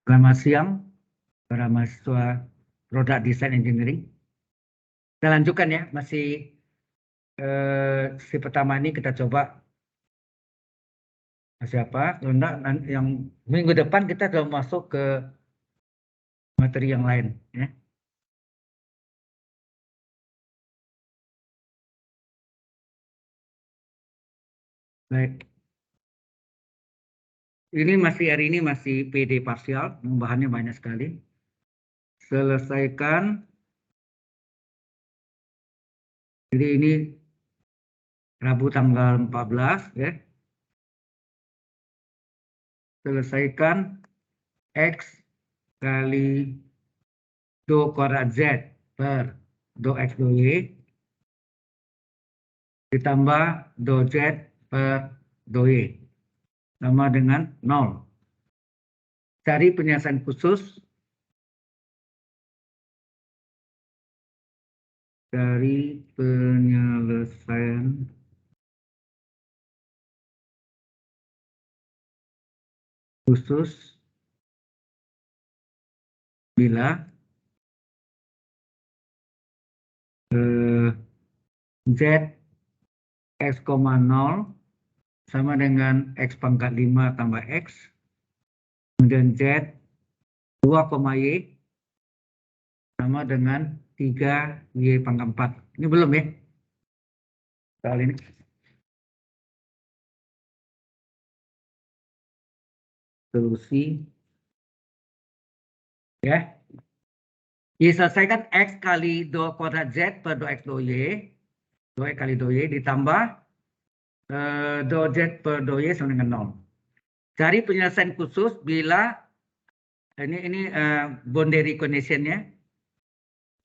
Selamat siang para mahasiswa Produk Design Engineering. Kita lanjutkan ya, masih si pertama ini kita coba siapa? Yang minggu depan kita sudah masuk ke materi yang lain. Ya. Baik. Ini masih hari ini masih PD parsial, bahannya banyak sekali. Selesaikan. Jadi ini Rabu tanggal 14 ya. Selesaikan X kali do kuadrat Z per do X do Y ditambah do Z per do Y sama dengan 0. Cari penyelesaian khusus dari penyelesaian khusus bila Z X, 0 sama dengan X pangkat 5 tambah X, kemudian Z 2, Y sama dengan 3 Y pangkat 4. Ini belum ya? Soal ini. Solusi. Ya. Diselesaikan X kali do kuadrat Z per do X do Y. Do X kali do Y ditambah do Z per do Y sama dengan 0. Cari penyelesaian khusus bila ini boundary condition-nya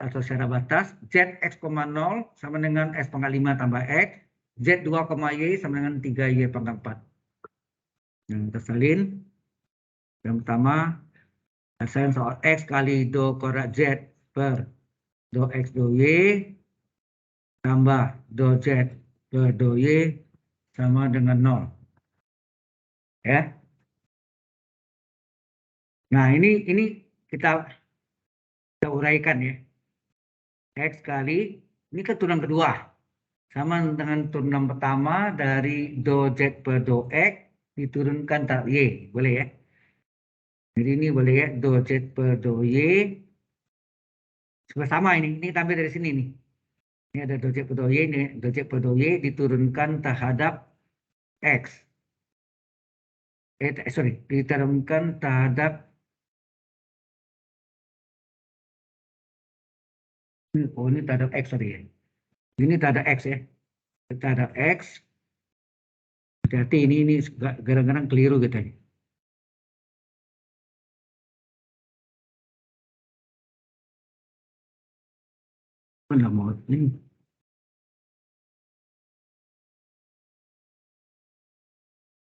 atau secara batas Z X, 0 sama dengan X pangkat 5 tambah X, Z 2, Y sama dengan 3 Y pangkat 4. Yang tersalin yang pertama penyelesaian soal X kali do kuadrat Z per do X do Y tambah do Z per do Y sama dengan 0. Ya. Nah, ini kita uraikan ya. X kali, ini kan turunan kedua. Sama dengan turunan pertama dari do Z per do X diturunkan tahap Y. Boleh ya? Jadi ini boleh ya, do Z per do Y. Sama ini tampil dari sini nih. Ini ada do Z per do Y, ini do Z per do Y diturunkan terhadap X. Diturunkan terhadap ini terhadap X, sorry ya. Ini terhadap X ya. Terhadap X. Hati-hati ini kadang-kadang keliru gitu. Mana mau ini?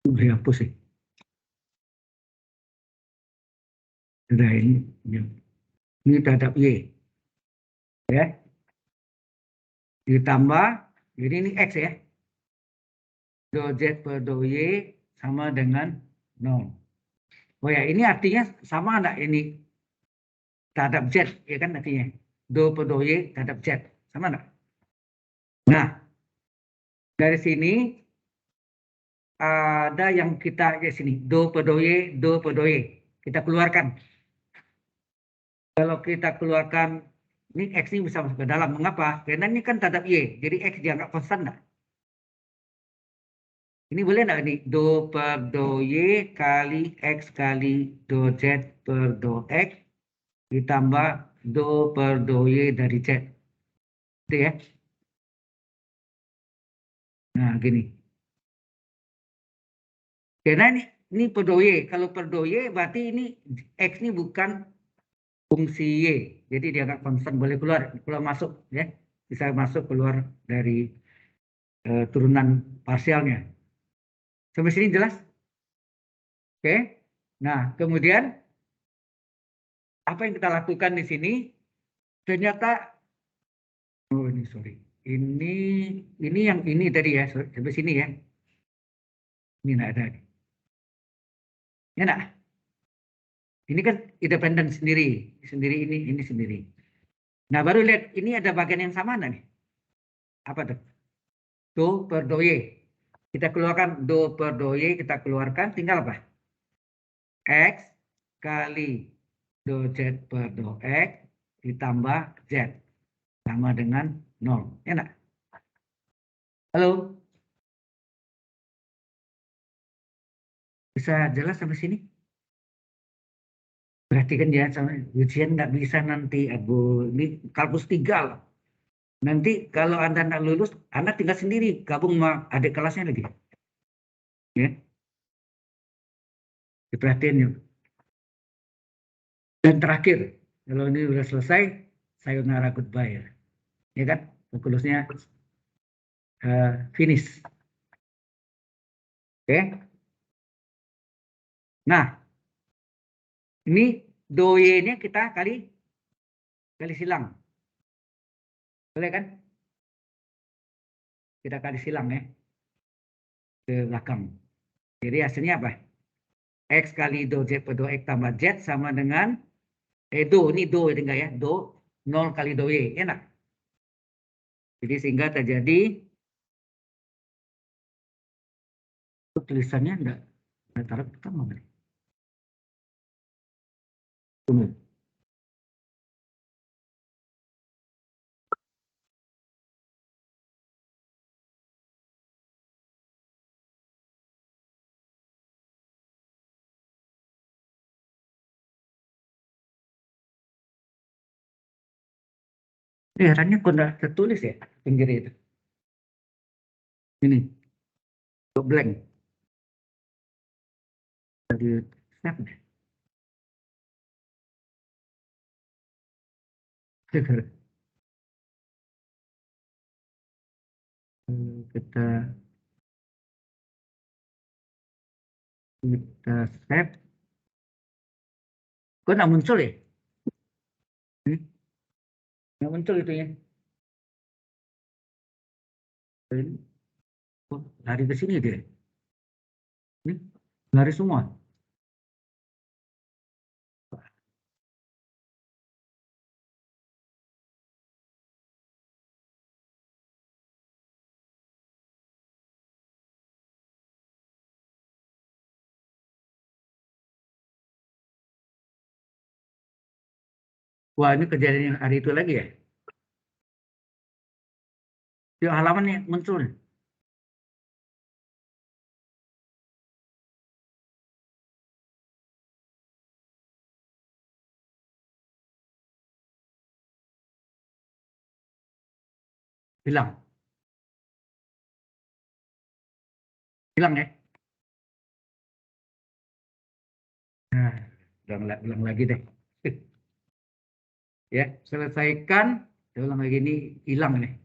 Udah hapus sih. Sudah ini terhadap Y. Ya. Ditambah, jadi ini X ya. Do Z per do Y sama dengan 0. Oh ya, ini artinya sama enggak ini terhadap Z, ya kan artinya. Do per do Y terhadap Z. Sama enggak? Nah, dari sini ada yang kita di sini. Do per do Y, do per do Y. Kita keluarkan. Kalau kita keluarkan, ini X ini bisa masuk ke dalam. Mengapa? Karena ini kan terhadap Y. Jadi X dianggap konstan enggak? Ini boleh enggak ini? Do per do Y kali X kali do Z per do X ditambah do per do Y dari Z. Itu ya. Nah, gini. Karena ini per do Y. Kalau per do Y berarti ini X ini bukan fungsi Y. Jadi dia nggak konstan. Boleh keluar masuk ya. Bisa masuk keluar dari turunan parsialnya. Sampai sini jelas? Oke. Nah, kemudian apa yang kita lakukan di sini? Ternyata, oh ini sorry. Ini yang ini tadi ya, sampai sini ya. Ini enggak ada. Ini enggak. Ini kan independen sendiri ini sendiri. Nah, baru lihat ini ada bagian yang sama nih. Apa tuh? Do per do Y. Kita keluarkan do per do Y, kita keluarkan tinggal apa? X kali do Z per do X ditambah Z sama dengan 0. Enak? Halo? Bisa jelas sampai sini? Perhatikan ya, ujian nggak bisa nanti, Abu. Ini kalkulus 3 loh. Nanti kalau Anda nggak lulus, Anda tinggal sendiri, gabung sama adik kelasnya lagi. Ya, diperhatiin yuk. Dan terakhir, kalau ini udah selesai, sayonara goodbye ya. Ya kan? Kalkulusnya finish. Oke. Nah, ini do Y-nya kita kali silang. Boleh kan? Kita kali silang ya. Ke belakang. Jadi hasilnya apa? X kali do Z per do X tambah Z sama dengan do, ini do ya enggak ya? Do 0 kali do Y, enak. Jadi sehingga terjadi tulisannya enggak taruh pertama. Tunggu. Herannya kok enggak tertulis ya pinggir itu. Ini. Blank. Dari snap deh. Kita save. Kok nggak muncul ya? Nggak muncul itu ya. Oh, lari ke sini dia. Ini lari semua. Wah, ini kejadian yang hari itu lagi ya? Di halamannya muncul. Hilang. Hilang ya? Nah, ulang lagi deh. Ya, selesaikan. Saya ulang lagi, ini hilang nih.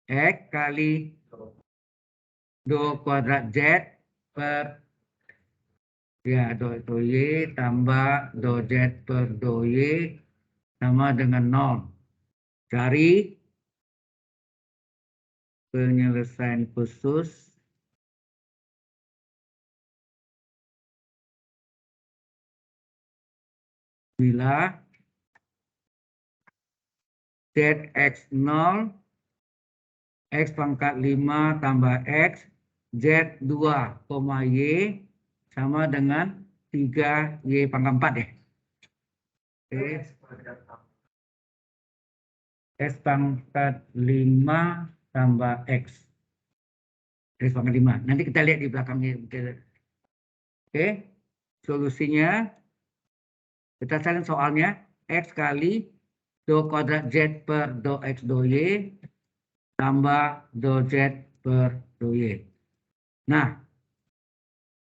X kali do kuadrat Z per ya do Y tambah do Z per do Y sama dengan 0. Cari penyelesaian khusus bila ZX0 X pangkat 5 tambah X Z2, Y sama dengan 3 Y pangkat 4 ya. Oke. X pangkat 5 tambah X. X pangkat 5. Nanti kita lihat di belakangnya. Oke. Solusinya, kita cari soalnya. X kali do kuadrat Z per do X do Y tambah do Z per do Y. Nah,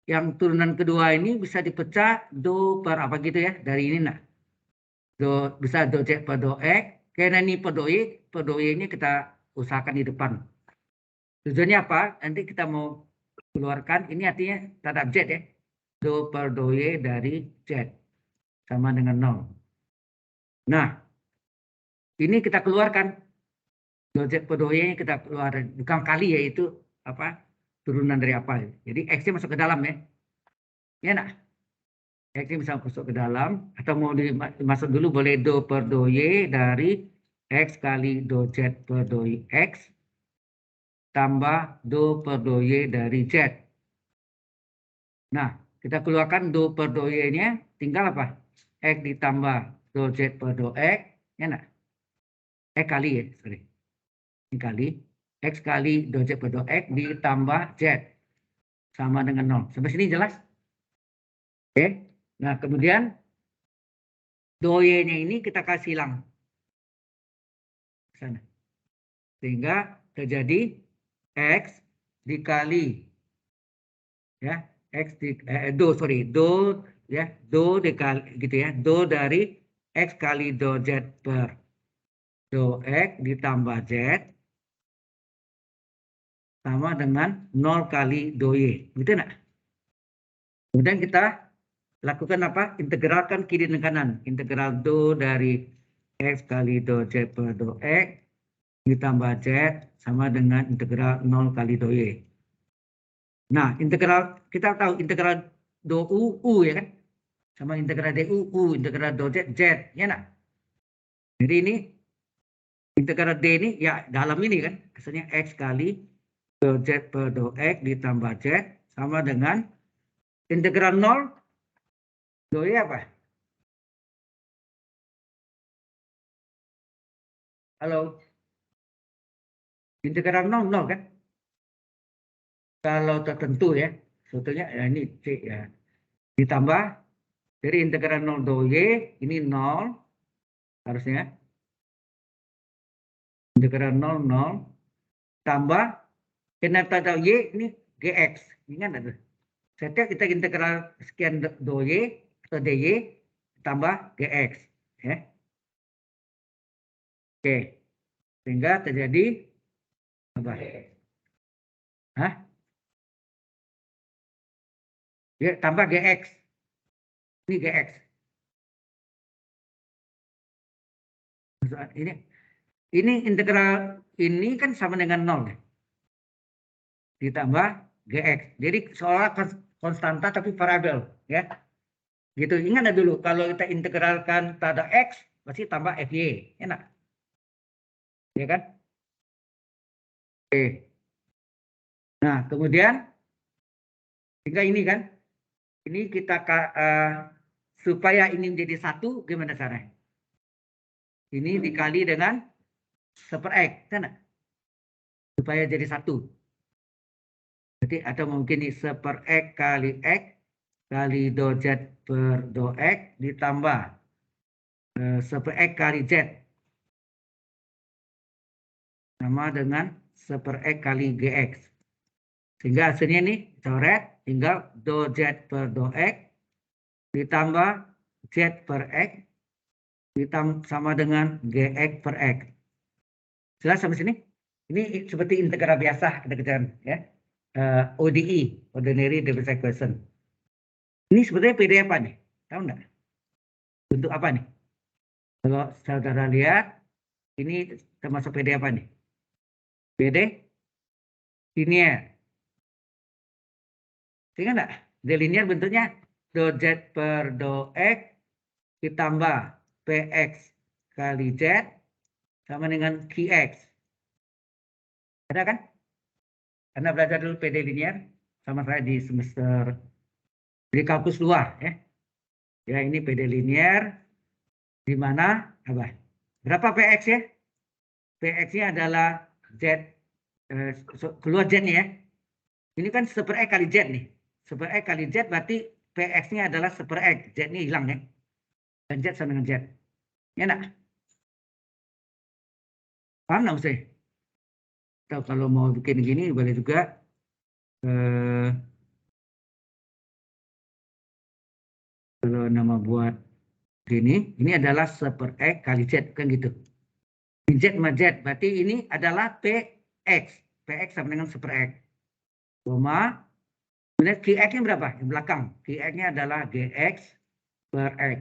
yang turunan kedua ini bisa dipecah do per apa gitu ya, dari ini nah. Do, bisa do Z per do X, karena ini per do Y ini kita usahakan di depan. Tujuannya apa? Nanti kita mau keluarkan, ini artinya terhadap Z ya. Do per do Y dari Z sama dengan 0. Nah, ini kita keluarkan. Do Z per do Y kita keluarkan. Bukan kali ya, itu apa? Turunan dari apa. Jadi X-nya masuk ke dalam ya. Ya nah. X ini bisa masuk ke dalam, atau mau dimasuk dulu boleh do per do Y dari X kali do Z per do X tambah do per do Y dari Z. Nah, kita keluarkan do per do Y-nya, tinggal apa? X ditambah do Z per do X, ya enggak? Kali ya, sorry. Ini kali. X kali do Z per do X ditambah Z. Sama dengan 0. Sampai sini jelas? Oke. Nah, kemudian do Y-nya ini kita kasih hilang. Sana. Sehingga terjadi X dikali ya X di do ya do dikali gitu ya, do dari X kali do Z per do X ditambah Z sama dengan 0 kali do Y, gitu enggak? Kemudian kita lakukan apa? Integralkan kiri dan kanan. Integral do dari X kali do Z per do X ditambah Z sama dengan integral 0 kali do Y. Nah, integral kita tahu integral do U ya kan? Sama integral du U, integral do Z, Z, ya nak? Jadi ini integral D ini ya dalam ini kan, asalnya X kali do Z per do X ditambah Z sama dengan integral 0 do Y apa? Halo? Integral 0, 0 kan? Kalau tertentu ya, sebetulnya ya ini C ya. Ditambah dari integral 0 do Y, ini 0 harusnya. Integral 0, 0. Tambah, karena tahu Y ini GX. Ingat nggak? Setiap kita integral sekian do Y atau dy tambah gx, ya. Oke, sehingga terjadi apa? Hah? Ya, tambah gx. Ini gx. Ini integral ini kan sama dengan 0 ya. Ditambah gx. Jadi seolah konstanta tapi variabel, ya. Gitu. Ingat dulu kalau kita integralkan pada x pasti tambah fy, enak. Ya kan? Oke. Nah, kemudian tinggal ini kan. Ini kita supaya ini menjadi satu, gimana caranya? Ini dikali dengan seper X, kan? Supaya jadi satu. Jadi atau mungkin ini seper X kali X kali do Z per do X ditambah seper X kali Z. Sama dengan seper X kali GX. Sehingga hasilnya ini coret tinggal do Z per do X ditambah Z per X ditambah sama dengan GX per X. Jelas sampai sini? Ini seperti integral biasa kita kerjakan ya. ODE, Ordinary Differential Equation. Ini sebetulnya PD apa nih? Tahu nggak? Bentuk apa nih? Kalau saudara lihat, ini termasuk PD apa nih? PD linear. Ingat nggak? D linear bentuknya do Z per do X ditambah PX kali Z sama dengan QX. Ada kan? Anda belajar dulu PD linear sama saya di semester di kalkulus luar ya. Ya ini PD linear di mana apa? Berapa PX ya? PX-nya adalah Z keluar Z-nya ya. Ini kan seper X kali Z nih. Seper X kali Z berarti PX-nya adalah seper X. Z-nya hilang ya. Dan Z sama dengan Z. Ya enggak? Paham nggak Ustaz? Atau kalau mau bikin gini boleh juga. Kalau nama buat gini, ini adalah seper X kali Z kan gitu. Z sama Z, berarti ini adalah PX. PX sama dengan seper X. Koma, kemudian QX-nya berapa? Di belakang. QX-nya adalah GX per X.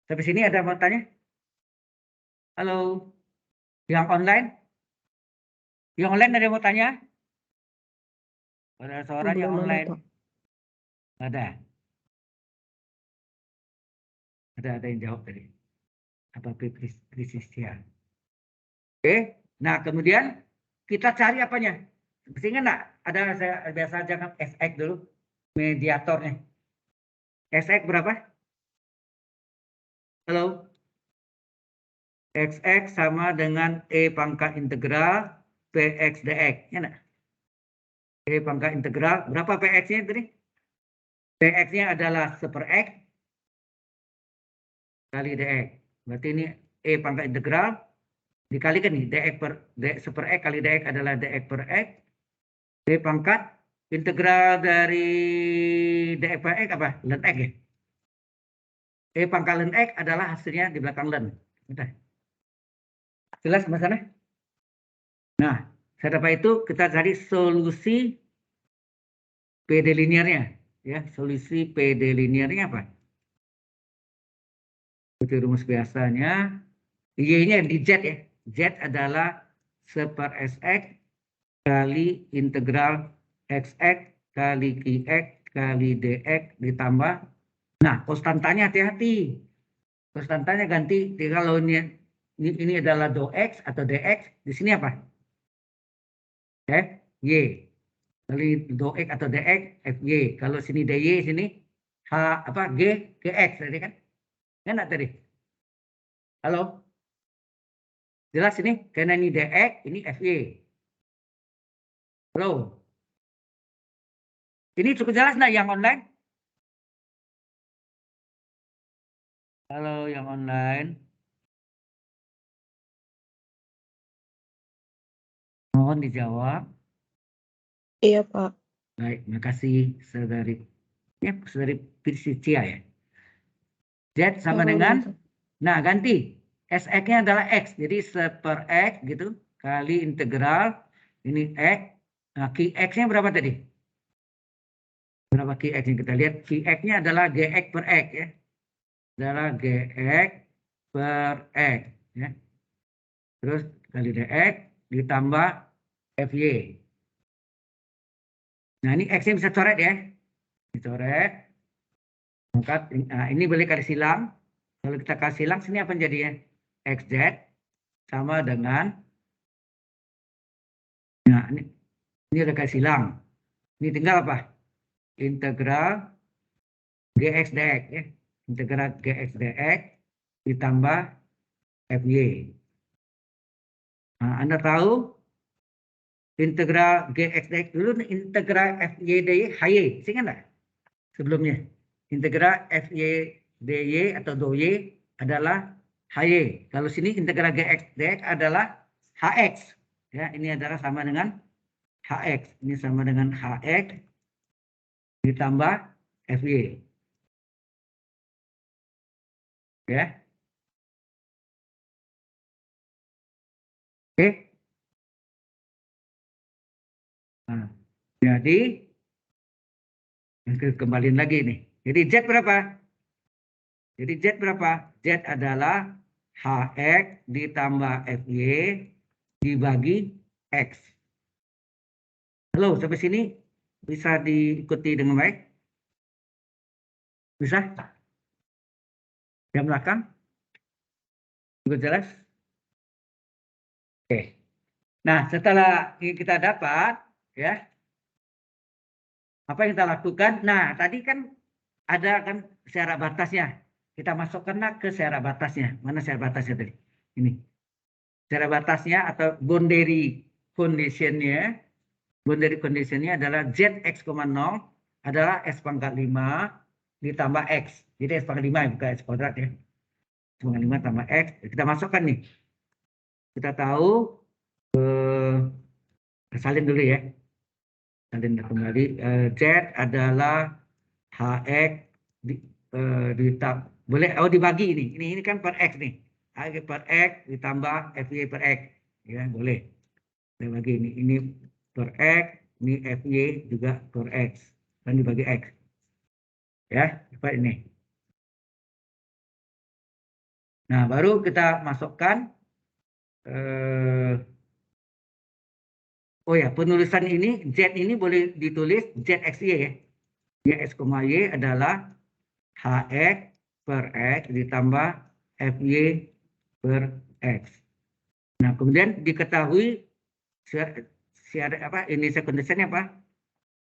Sampai sini ada mau tanya? Halo? Yang online? Yang online ada mau tanya? Ada suaranya online? Ada. Ada yang jawab tadi. Apa Priscilla? Oke. Nah, kemudian kita cari apanya? Sehingga enggak ada, saya biasa jangan Fx dulu mediatornya. Fx berapa? Halo. Xx sama dengan E pangkat integral Px dx. Ya enggak? E pangkat integral. Berapa Px-nya tadi? Px-nya adalah 1/x kali dx. Berarti ini E pangkat integral dikalikan nih dx 1/x kali dx adalah dx per x. D pangkat integral dari dx per x apa? Ln x ya. E pangkat ln x adalah hasilnya di belakang ln. Bentar. Jelas masalahnya? Nah, setelah itu kita cari solusi PD linearnya. Ya, solusi PD linearnya apa? Seperti rumus biasanya. Y-nya di Z ya. Z adalah 1/Sx kali integral xx kali qx kali dx ditambah. Nah, konstantanya hati-hati. Konstantanya ganti. Kalau ini adalah do x atau dx, di sini apa? Y. Kali do x atau dx, fy. Kalau sini dy, sini h apa gx tadi kan? Enak tadi. Halo? Jelas ini? Karena ini dx, ini fy. Halo? Ini cukup jelas nggak yang online? Halo yang online. Mohon dijawab. Iya, Pak. Baik, makasih saudari. Ya, saudari Priscilla ya. Z sama dengan, nah ganti. Sx-nya adalah x, jadi 1/x gitu, kali integral, ini x. Nah, qx-nya berapa tadi? Berapa qx-nya? Kita lihat, qx-nya adalah gx per x ya. Adalah gx per x ya. Terus kali dx ditambah fy. Nah, ini x-nya bisa coret ya. Dicoret. Maka nah, ini boleh kasih silang. Kalau kita kasih silang, sini apa jadinya? Xz sama dengan, nah ini udah kasih silang. Ini tinggal apa? Integral gx dx ya. Integral gx dx ditambah fy. Nah, Anda tahu integral gx dx dulu, integral fy dy hy, ingat nggak? Sebelumnya integral fy dy atau do y adalah hy. Kalau sini integral gx dx adalah hx. Ya, ini adalah sama dengan hx. Ini sama dengan hx ditambah fy. Ya. Oke. Nah, jadi kembaliin lagi nih. Jadi Z berapa? Jadi Z berapa? Z adalah hx ditambah fy dibagi x. Halo, sampai sini bisa diikuti dengan baik? Bisa? Yang belakang? Cukup jelas? Oke. Nah, setelah kita dapat, ya, apa yang kita lakukan? Nah, tadi kan ada kan syarat batasnya. Kita masukkanlah ke syarat batasnya. Mana syarat batasnya tadi? Ini. Syarat batasnya atau boundary conditionnya. Boundary conditionnya adalah zx, 0 adalah s pangkat 5 ditambah x. Jadi s pangkat 5 bukan s kuadrat ya. S pangkat 5 tambah x. Kita masukkan nih. Kita tahu salin dulu ya. Salin kembali. Z adalah hx boleh dibagi ini. Ini kan per x nih. Hx per x ditambah fy per x. Ya, boleh. Kita bagi ini per x, ini fy juga per x. Dan dibagi x. Ya, seperti ini. Nah, baru kita masukkan oh ya, penulisan ini Z ini boleh ditulis ZXY ya. Y adalah HX per X ditambah FY per X. Nah, kemudian diketahui initial condition-nya apa?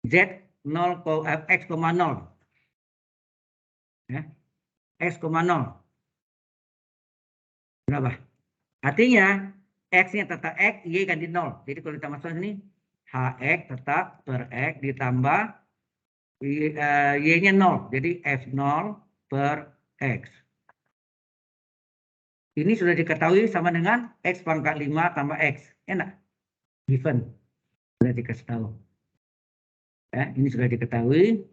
Z 0, X, 0. Ya. X, 0. Berapa? Artinya X-nya tetap X, Y ganti 0. Jadi kalau kita masuk ini, HX tetap per X ditambah Y-nya 0. Jadi F0 per X. Ini sudah diketahui sama dengan X pangkat 5 tambah X. Enak? Given. Sudah dikasih tahu. Ya, ini sudah diketahui.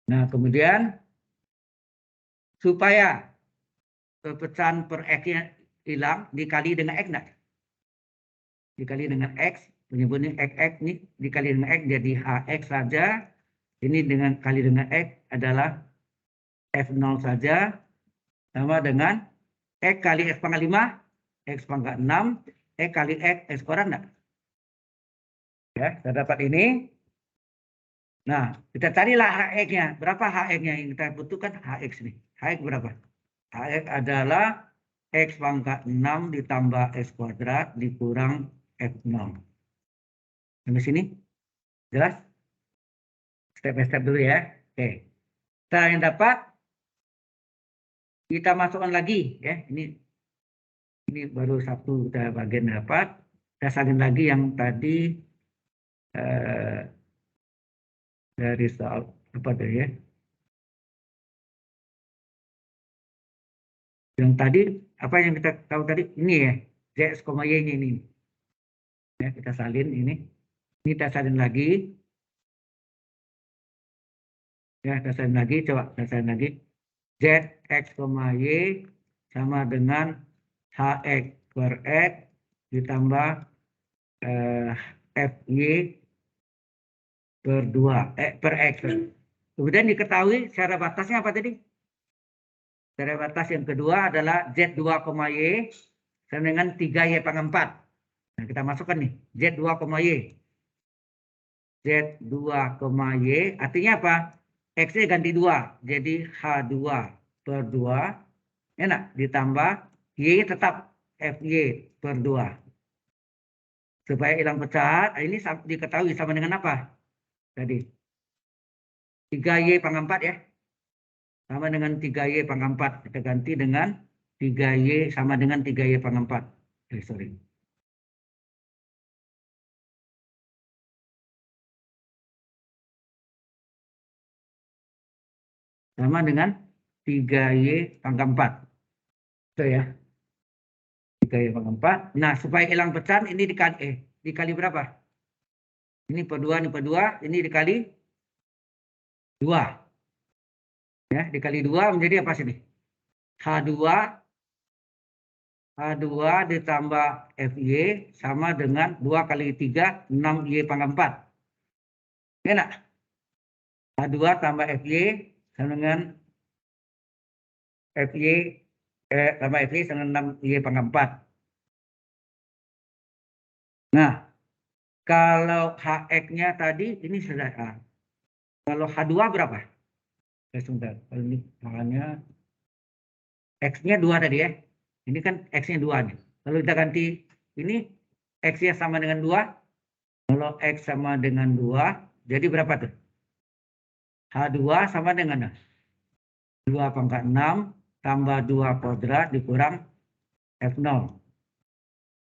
Nah, kemudian supaya pecahan per X-nya hilang, dikali dengan X enggak? Dikali dengan X, menyebutnya XX ini dikali dengan X jadi HX saja. Ini dengan kali dengan X adalah F0 saja. Sama dengan X kali X pangkat 5, X pangkat 6, X kali X kuadrat enggak? Ya, kita dapat ini. Nah, kita carilah HX-nya. Berapa HX-nya yang kita butuhkan? HX nih. HX berapa? HX adalah X pangkat 6 ditambah X kuadrat dikurang F0. Sampai sini? Jelas? Step by step dulu ya. Oke. Kita yang dapat, kita masukkan lagi. Ya, ini baru satu kita bagian dapat. Kita salin lagi yang tadi dari soal apa tadi ya? Yang tadi apa yang kita tahu tadi ini ya, Z, Y ini. Ya, kita salin ini. Ini kita salin lagi. Ya, kita salin lagi. Coba kita salin lagi. Z, X, Y sama dengan HX per X ditambah FY per 2, per X. Kemudian diketahui secara batasnya apa tadi? Secara batas yang kedua adalah Z2, Y sama dengan 3Y pangkat 4. Nah, kita masukkan nih, Z2, Y. Z2, Y artinya apa? X-nya ganti 2, jadi H2 per 2. Enak, ditambah Y tetap FY per 2. Supaya hilang pecahan, ini diketahui sama dengan apa? Tadi 3Y pangkat 4 ya. Sama dengan 3Y pangkat 4. Kita ganti dengan 3Y sama dengan 3Y pangkat 4. Sorry. Sama dengan 3Y pangkat 4. Itu ya. 3Y pangkat 4. Nah, supaya hilang pecahan ini dikali berapa? Ini per 2, ini per 2, ini dikali 2. Ya, dikali 2 menjadi apa sini? H2 ditambah FY sama dengan 2 kali 3, 6Y pangkat 4. Enak? H2 tambah FY sama dengan FY tambah FY sama dengan 6Y pangkat 4. Nah, kalau HX-nya tadi ini sudah kalau H2 berapa? Sebentar, kalau ini makanya X-nya 2 tadi ya. Ini kan X-nya 2 nih. Kalau kita ganti ini X-nya sama dengan 2. Kalau X sama dengan 2, jadi berapa tuh? H2 sama dengan 2 pangkat 6 tambah 2 kuadrat dikurang F0.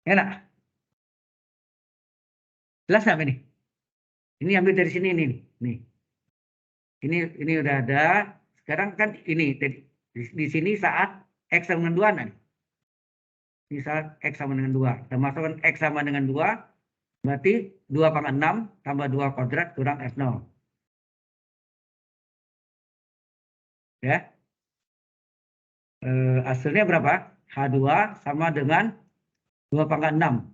Enak? Jelas nggak ini? Ini ambil dari sini nih. Nih. Ini udah ada. Sekarang kan ini di sini saat X sama dengan 2 nih. Ini saat X sama dengan 2. Kita masukkan X sama dengan 2. Berarti 2 pangkat 6 tambah 2 kuadrat kurang F0. Ya. Hasilnya berapa? H2 sama dengan 2 pangkat 6.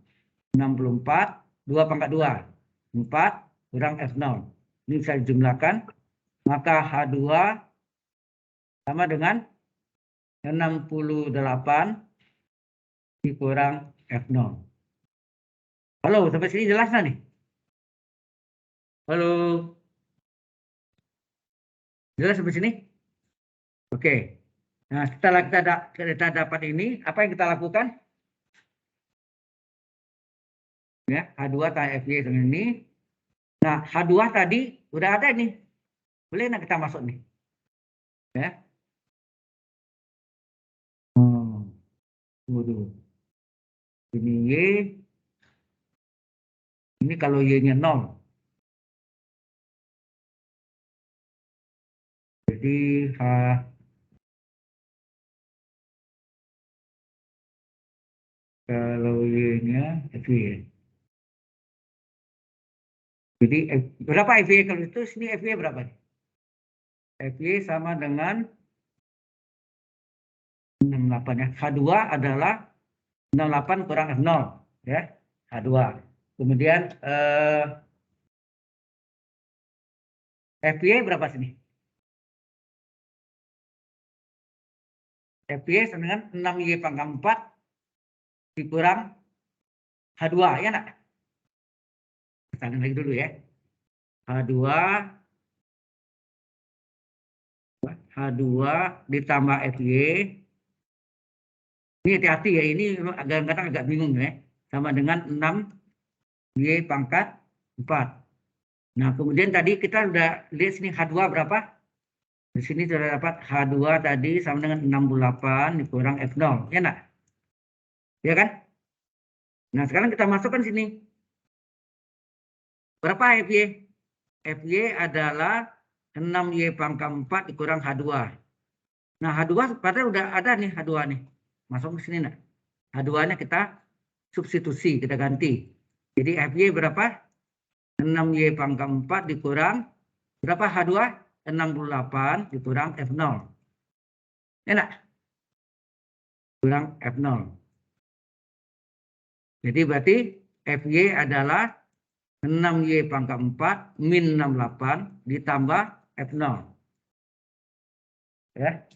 64. 2 pangkat 2. 4 kurang F0. Ini bisa dijumlahkan. Maka H2 sama dengan 68 dikurang F0. Halo, sampai sini jelas nggak nih? Halo. Jelas sampai sini? Oke. Nah, setelah kita dapat ini, apa yang kita lakukan? Ya, H2 tambah FY dengan ini. Nah, H2 tadi udah ada nih. Boleh nggak kita masuk nih? Ya. Tunggu dulu. Ini Y. Ini kalau Y-nya 0. Jadi kalau Y-nya FY. Jadi berapa FY kalau itu? Sini FY berapa nih? FY sama dengan 68 ya. H2 adalah 68 kurang F0 ya. H2. Kemudian FY berapa sini? FY sama dengan 6Y pangkat 4 dikurang H2 ya nak? Kita lagi dulu ya. H2 ditambah FY. Ini hati-hati ya, ini kadang-kadang agak bingung ya. Sama dengan 6Y pangkat 4. Nah, kemudian tadi kita udah lihat sini H2 berapa? Di sini sudah dapat H2 tadi sama dengan 68 dikurang F0. Ya enggak? Ya kan? Nah, sekarang kita masukkan sini. Berapa FY? FY adalah 6Y pangkat 4 dikurang H2. Nah, H2 padahal udah ada nih H2 nih. Masuk ke sini enggak? H2-nya kita substitusi, kita ganti. Jadi FY berapa? 6Y pangkat 4 dikurang berapa H2? 68 dikurang F0. Enak? Kurang F0. Jadi berarti FY adalah 6Y pangkat 4 min 68 ditambah F0. Ya.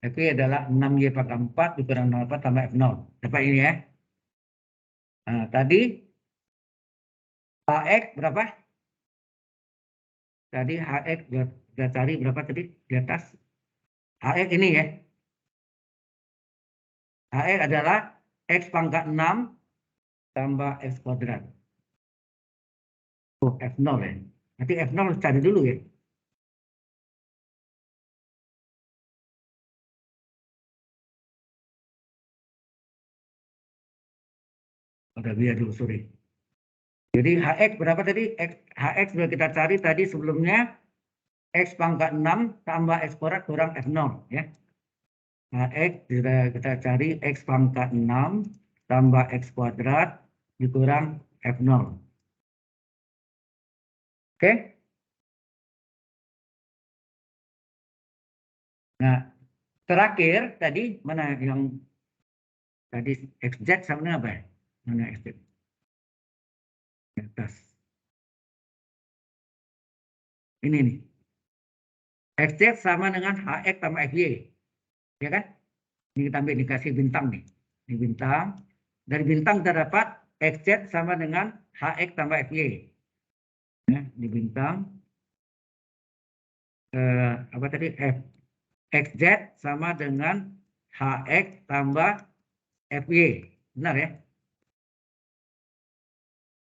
FY adalah 6Y pangkat 4 dikurang 68 tambah F0. Dapat ini ya. Nah, tadi HX berapa? Tadi HX sudah cari berapa tadi di atas? HX ini ya. HX adalah X pangkat 6 tambah X kuadrat. Oh, F0 ya. Nanti F0 cari dulu ya. Udah biar dulu, sorry. Jadi HX berapa tadi? HX sudah kita cari tadi sebelumnya. X pangkat 6 tambah X kuadrat kurang F0 ya. HX sudah kita cari X pangkat 6 tambah X kuadrat dikurang F0. Oke? Nah, terakhir tadi mana yang tadi XZ sama dengan apa? Mana XZ? Di atas. Ini nih. XZ sama dengan HX tambah FY. Ya kan? Ini kita ambil dikasih bintang nih. Ini bintang. Dari bintang terdapat XZ sama dengan HX tambah FY. Ya, di bintang. Apa tadi? XZ sama dengan HX tambah FY. Benar ya?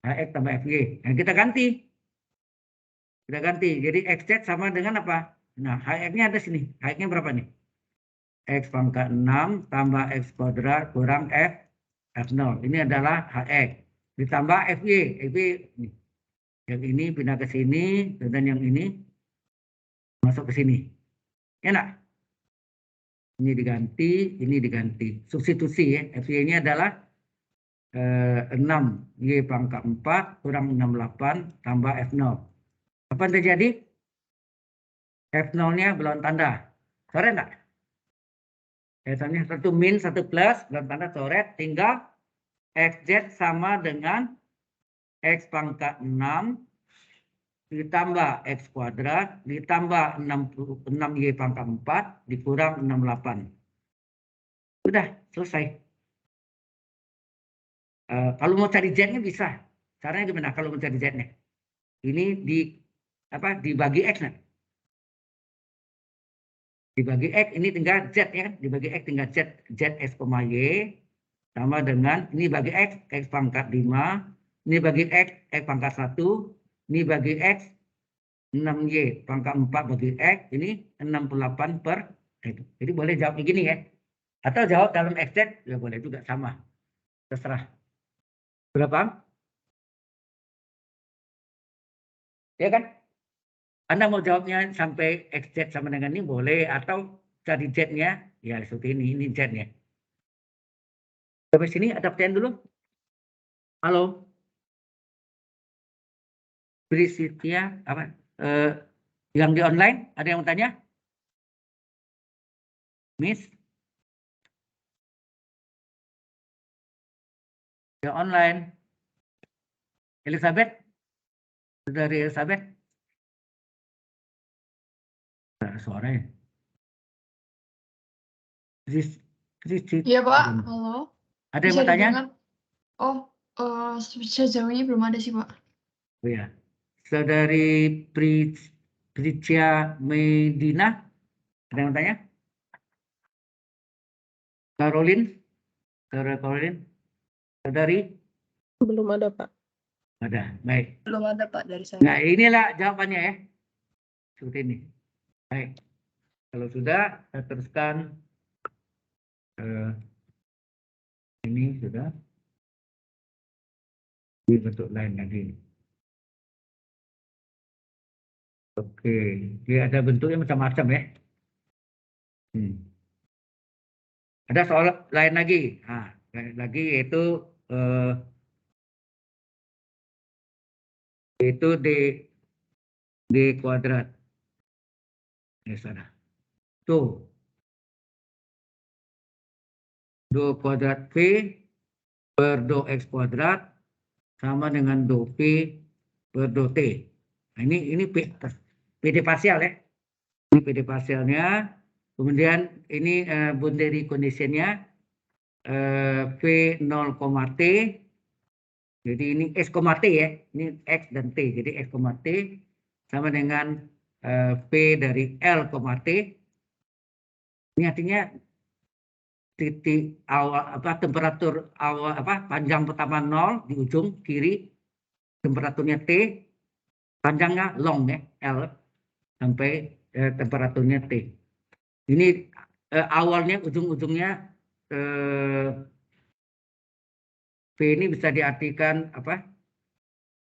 HX tambah FY. Nah, kita ganti. Kita ganti. Jadi XZ sama dengan apa? Nah, HX-nya ada sini. HX-nya berapa nih? X pangkat 6 tambah X kuadrat kurang F0. Ini adalah HX. Ditambah FY. FY yang ini pindah ke sini. Dan yang ini masuk ke sini. Enak? Ini diganti. Ini diganti. Substitusi ya. FY ini adalah 6Y pangkat 4 kurang 68 tambah F0. Apa yang terjadi? F0-nya belum tanda. Coret enggak? F0-nya 1 min, 1 plus, belum tanda coret. Tinggal XZ sama dengan X pangkat 6 ditambah X kuadrat ditambah 6Y pangkat 4 dikurang 68. Sudah, selesai. Kalau mau cari Z-nya bisa. Caranya gimana kalau mau cari Z-nya? Ini dibagi X. Nah. dibagi X, ini tinggal Z ya kan, dibagi X tinggal Z, ZX, Y, sama dengan, ini bagi X, X pangkat 5, ini bagi X, X pangkat 1, ini bagi X, 6Y pangkat 4 bagi X, ini 68 per X. Jadi boleh jawab begini ya. Atau jawab dalam XZ, ya boleh juga sama. Terserah. Berapa? Ya kan? Anda mau jawabnya sampai XZ sama dengan ini boleh, atau cari Z-nya, ya seperti ini Z-nya. Sampai sini ada pertanyaan dulu? Halo? Priscilia, apa? Yang di online, ada yang mau tanya? Miss? Yang online? Elizabeth? Dari Elizabeth? Ada suaranya. Iya Pak, halo. Ada yang Bisa mau tanya? didengar? Oh, sejauh ini belum ada sih Pak. Oh ya, saudari Pricia Medina, ada yang mau tanya? Caroline, saudari? Belum ada, Pak. Ada, baik. Belum ada Pak dari saya. Nah, inilah jawabannya ya. Seperti ini. Baik. Kalau sudah, saya teruskan. Ini sudah. Ini bentuk lain lagi. Oke, dia ada bentuknya macam-macam ya. Ada soal lain lagi. Nah, lain lagi yaitu D kuadrat. Ini sana. Tuh. Do kuadrat V per do X kuadrat sama dengan do V per do T. Nah, ini PD parsial ya. Ini PD parsialnya. Kemudian ini boundary conditionnya V 0, T. Jadi ini X, T ya. Ini X dan T. Jadi X, T sama dengan V dari L, T. Ini artinya titik awal temperatur awal panjang pertama 0 di ujung kiri, temperaturnya T, panjangnya long ya L sampai temperaturnya T. Ini awalnya ujung-ujungnya V ini bisa diartikan apa?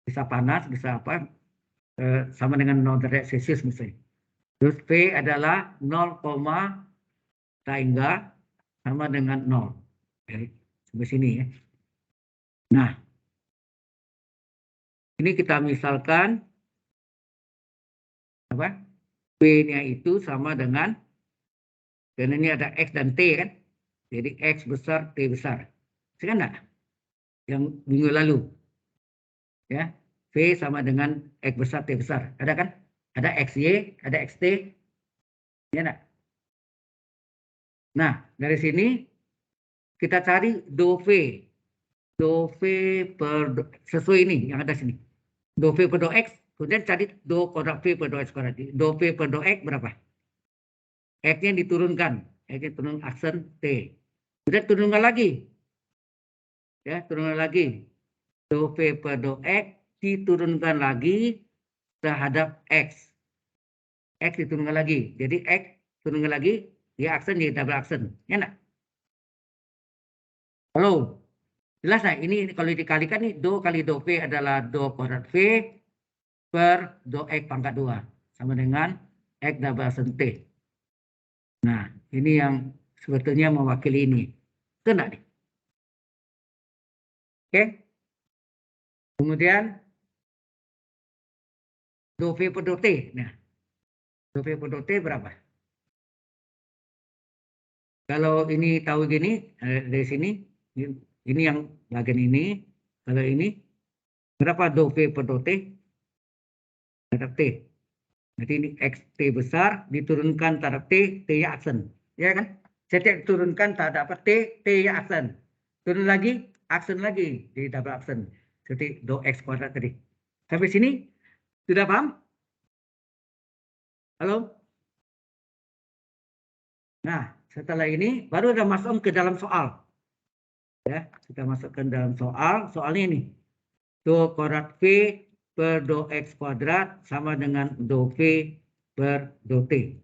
Bisa panas, bisa apa? Sama dengan 0 derajat Celcius misalnya. Terus V adalah 0, sehingga sama dengan 0. Oke, sampai sini ya. Nah, ini kita misalkan apa? V-nya itu sama dengan, karena ini ada X dan T kan. Jadi X besar, T besar. Sekarang enggak? Yang minggu lalu. Ya, V sama dengan X besar, T besar. Ada kan? Ada XY, ada XT. Ya enggak? Nah, dari sini kita cari do V. Do V per, sesuai ini yang ada sini. Do V per do X, kemudian cari do kuadrat V per do X kuadrat. Do V per do X berapa? X-nya diturunkan. X-nya turun aksen T. Kemudian turunkan lagi. Ya, turunkan lagi. Do V per do X diturunkan lagi terhadap X. X diturunkan lagi. Jadi X turunkan lagi, dia aksen jadi double aksen. Ya enggak? Halo? Jelas nggak? Ini kalau dikalikan nih, do kali do V adalah do kuadrat V per do X pangkat 2. Sama dengan X double aksen T. Nah, ini yang sebetulnya mewakili ini. Itu enggak nih? Oke? Kemudian do V per do T. Nah, do V per do T berapa? Kalau ini tahu gini, dari sini, ini yang bagian ini. Kalau ini, berapa do V per do T? Terhadap T. Jadi ini XT besar diturunkan terhadap T, T-nya aksen. Ya kan? Setiap diturunkan terhadap T, T-nya aksen. Turun lagi, aksen lagi. Jadi double aksen. Seperti do X kuadrat tadi. Sampai sini, sudah paham? Halo? Nah, setelah ini baru kita masuk ke dalam soal. Ya, kita masukkan dalam soal. Soalnya ini. Do kuadrat V per do X kuadrat sama dengan do V per do T.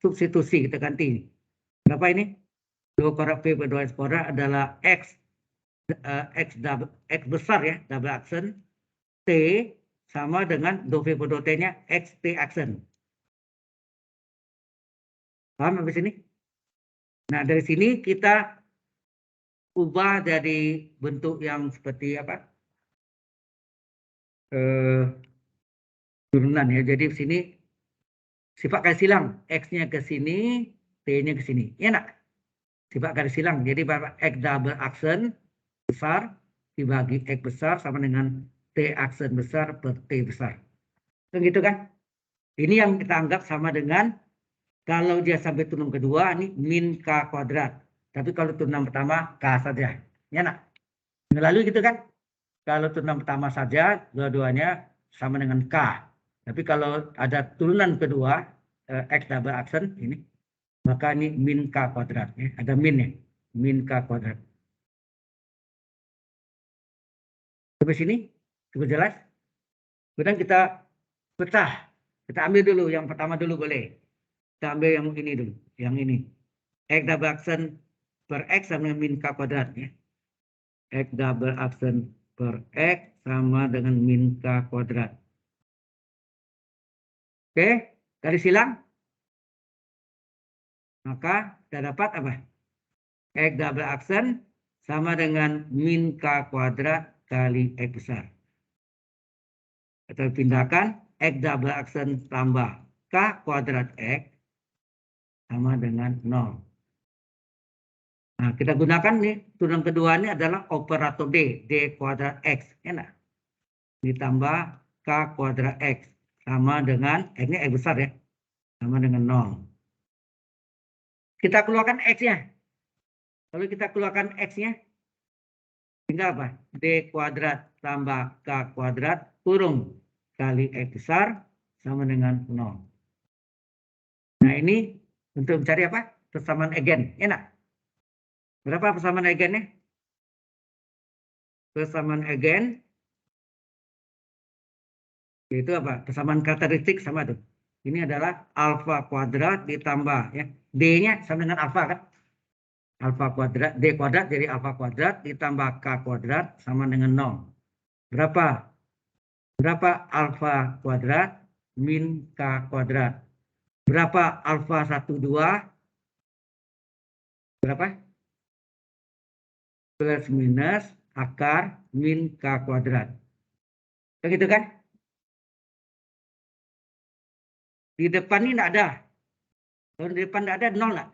Substitusi kita ganti. Berapa ini? Do kuadrat V per do X kuadrat adalah X besar ya, double aksen. T sama dengan do V per do T-nya X T aksen. Paham sampai sini? Nah, dari sini kita ubah jadi bentuk yang seperti apa? Turunan ya. Jadi di sini sifat garis silang, X-nya ke sini, T-nya ke sini. Ya enggak? Sifat garis silang. Jadi X double aksen besar dibagi X besar sama dengan T aksen besar per T besar. Kan gitu kan? Ini yang kita anggap sama dengan kalau dia sampai turunan kedua, ini min K kuadrat. Tapi kalau turunan pertama, K saja. Ya nak? Lalu gitu kan? Kalau turunan pertama saja, dua-duanya sama dengan K. Tapi kalau ada turunan kedua, X double aksen, ini, maka ini min K kuadrat. Ya. Ada min ya, min K kuadrat. Sampai sini, cukup jelas? Kemudian kita pecah. Kita ambil dulu, yang pertama dulu boleh. Kita ambil yang ini dulu, yang ini. X double aksen per X sama dengan min K kuadrat. Ya. X double aksen per X sama dengan min K kuadrat. Oke, garis silang. Maka kita dapat apa? X double aksen sama dengan min K kuadrat kali X besar. Kita pindahkan X double aksen tambah K kuadrat X sama dengan 0. Nah, kita gunakan nih, turunan kedua ini adalah operator D, D kuadrat X. Enak. Ditambah K kuadrat X sama dengan, ini X besar ya, sama dengan 0. Kita keluarkan X-nya. Kalau kita keluarkan X-nya, tinggal apa? D kuadrat tambah K kuadrat kurung kali X besar sama dengan 0. Nah, ini untuk mencari apa? Persamaan eigen. Enak. Berapa persamaan eigennya? Persamaan eigen itu apa? Persamaan karakteristik sama tuh. Ini adalah alfa kuadrat ditambah ya. D-nya sama dengan alfa kan? Alfa kuadrat, D kuadrat jadi alfa kuadrat ditambah K kuadrat sama dengan 0. Berapa? Berapa alfa kuadrat min K kuadrat? Berapa alfa 1, 2? Berapa? Plus minus akar min K kuadrat. Begitu kan? Di depan ini tidak ada. Kalau di depan tidak ada, 0 lah.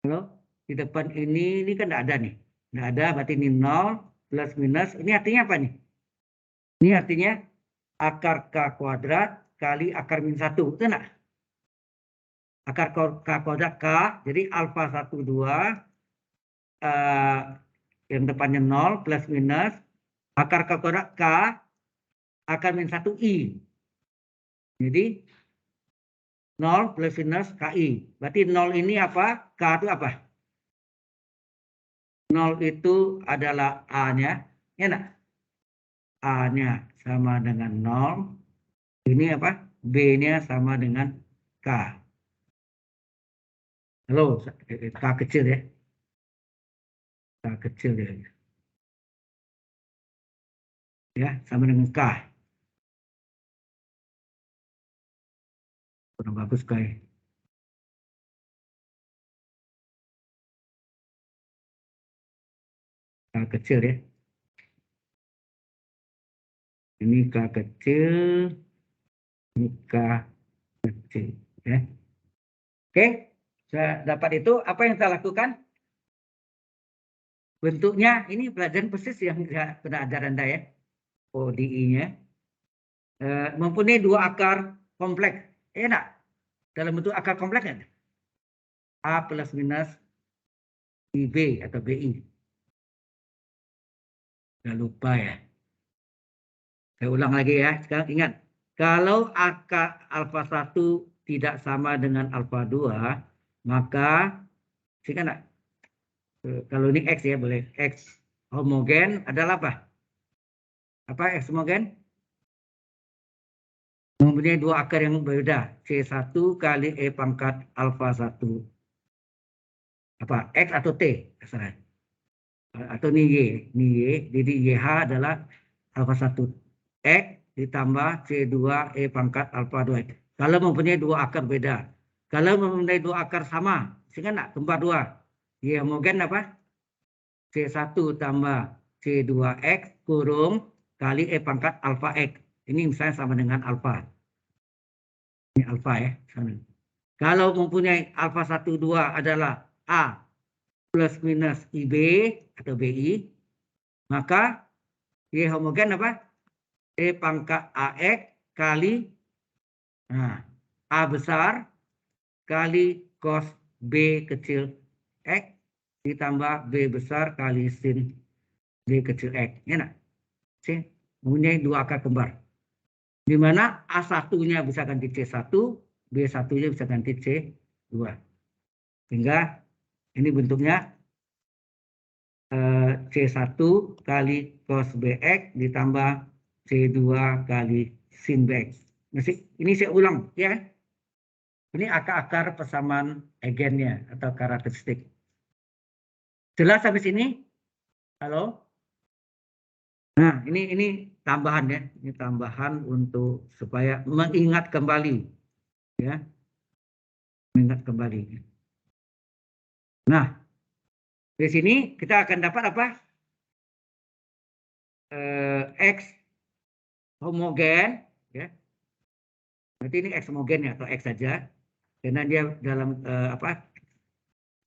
Kalau di depan ini kan tidak ada nih. Tidak ada, berarti ini 0 plus minus. Ini artinya apa nih? Ini artinya akar K kuadrat kali akar min 1. Itu enggak? Akar K kuadrat K, jadi alfa 1, 2. Yang depannya 0 plus minus. Akar K kuadrat K, akar min 1 I. Jadi 0 plus minus KI. Berarti 0 ini apa? K itu apa? 0 itu adalah A-nya. Ya enggak? A-nya sama dengan 0. Ini apa? B-nya sama dengan K. Halo, K kecil ya. K kecil ya. Ya, sama dengan K. Kurang bagus kayak. K kecil ya. Ini K kecil. Ini K kecil ya. Oke, saya dapat itu. Apa yang saya lakukan? Bentuknya ini pelajaran persis yang pernah ajar Anda ya. ODI-nya. Mempunyai dua akar kompleks. Enak. Dalam bentuk akar kompleks kan? A plus minus IB atau BI. Jangan lupa ya. Saya ulang lagi ya. Sekarang ingat. Kalau akar alfa 1 tidak sama dengan alfa 2, maka sih kan kalau ini X ya boleh X homogen adalah apa? Apa X homogen? Mempunyai dua akar yang berbeda, C1 kali E pangkat alfa 1. Apa? X atau T? Terserah. Atau ini Y. Jadi YH adalah alfa 1. X ditambah C2 E pangkat alfa 2. Kalau mempunyai dua akar beda. Kalau mempunyai dua akar sama, sehingga enggak kembar dua. Y homogen apa? C1 tambah C2X kurung kali E pangkat alfa X. Ini misalnya sama dengan alfa. Ini alfa ya. Kalau mempunyai alfa 1, 2 adalah A plus minus IB atau BI, maka Y homogen apa? E pangkat AX kali A besar kali cos B kecil X ditambah B besar kali sin B kecil X. Ya nak? Mempunyai dua akar kembar. Di mana A1-nya bisa ganti C1, B1-nya bisa ganti C2. Sehingga ini bentuknya C1 kali cos BX ditambah C2 kali sin BX. Ini saya ulang ya. Ini akar-akar persamaan agennya atau karakteristik. Jelas sampai sini? Halo? Nah, ini tambahan ya. Ini tambahan untuk supaya mengingat kembali ya. Mengingat kembali. Nah, di sini kita akan dapat apa? X homogen ya. Berarti ini X homogen ya atau X saja. Karena dia dalam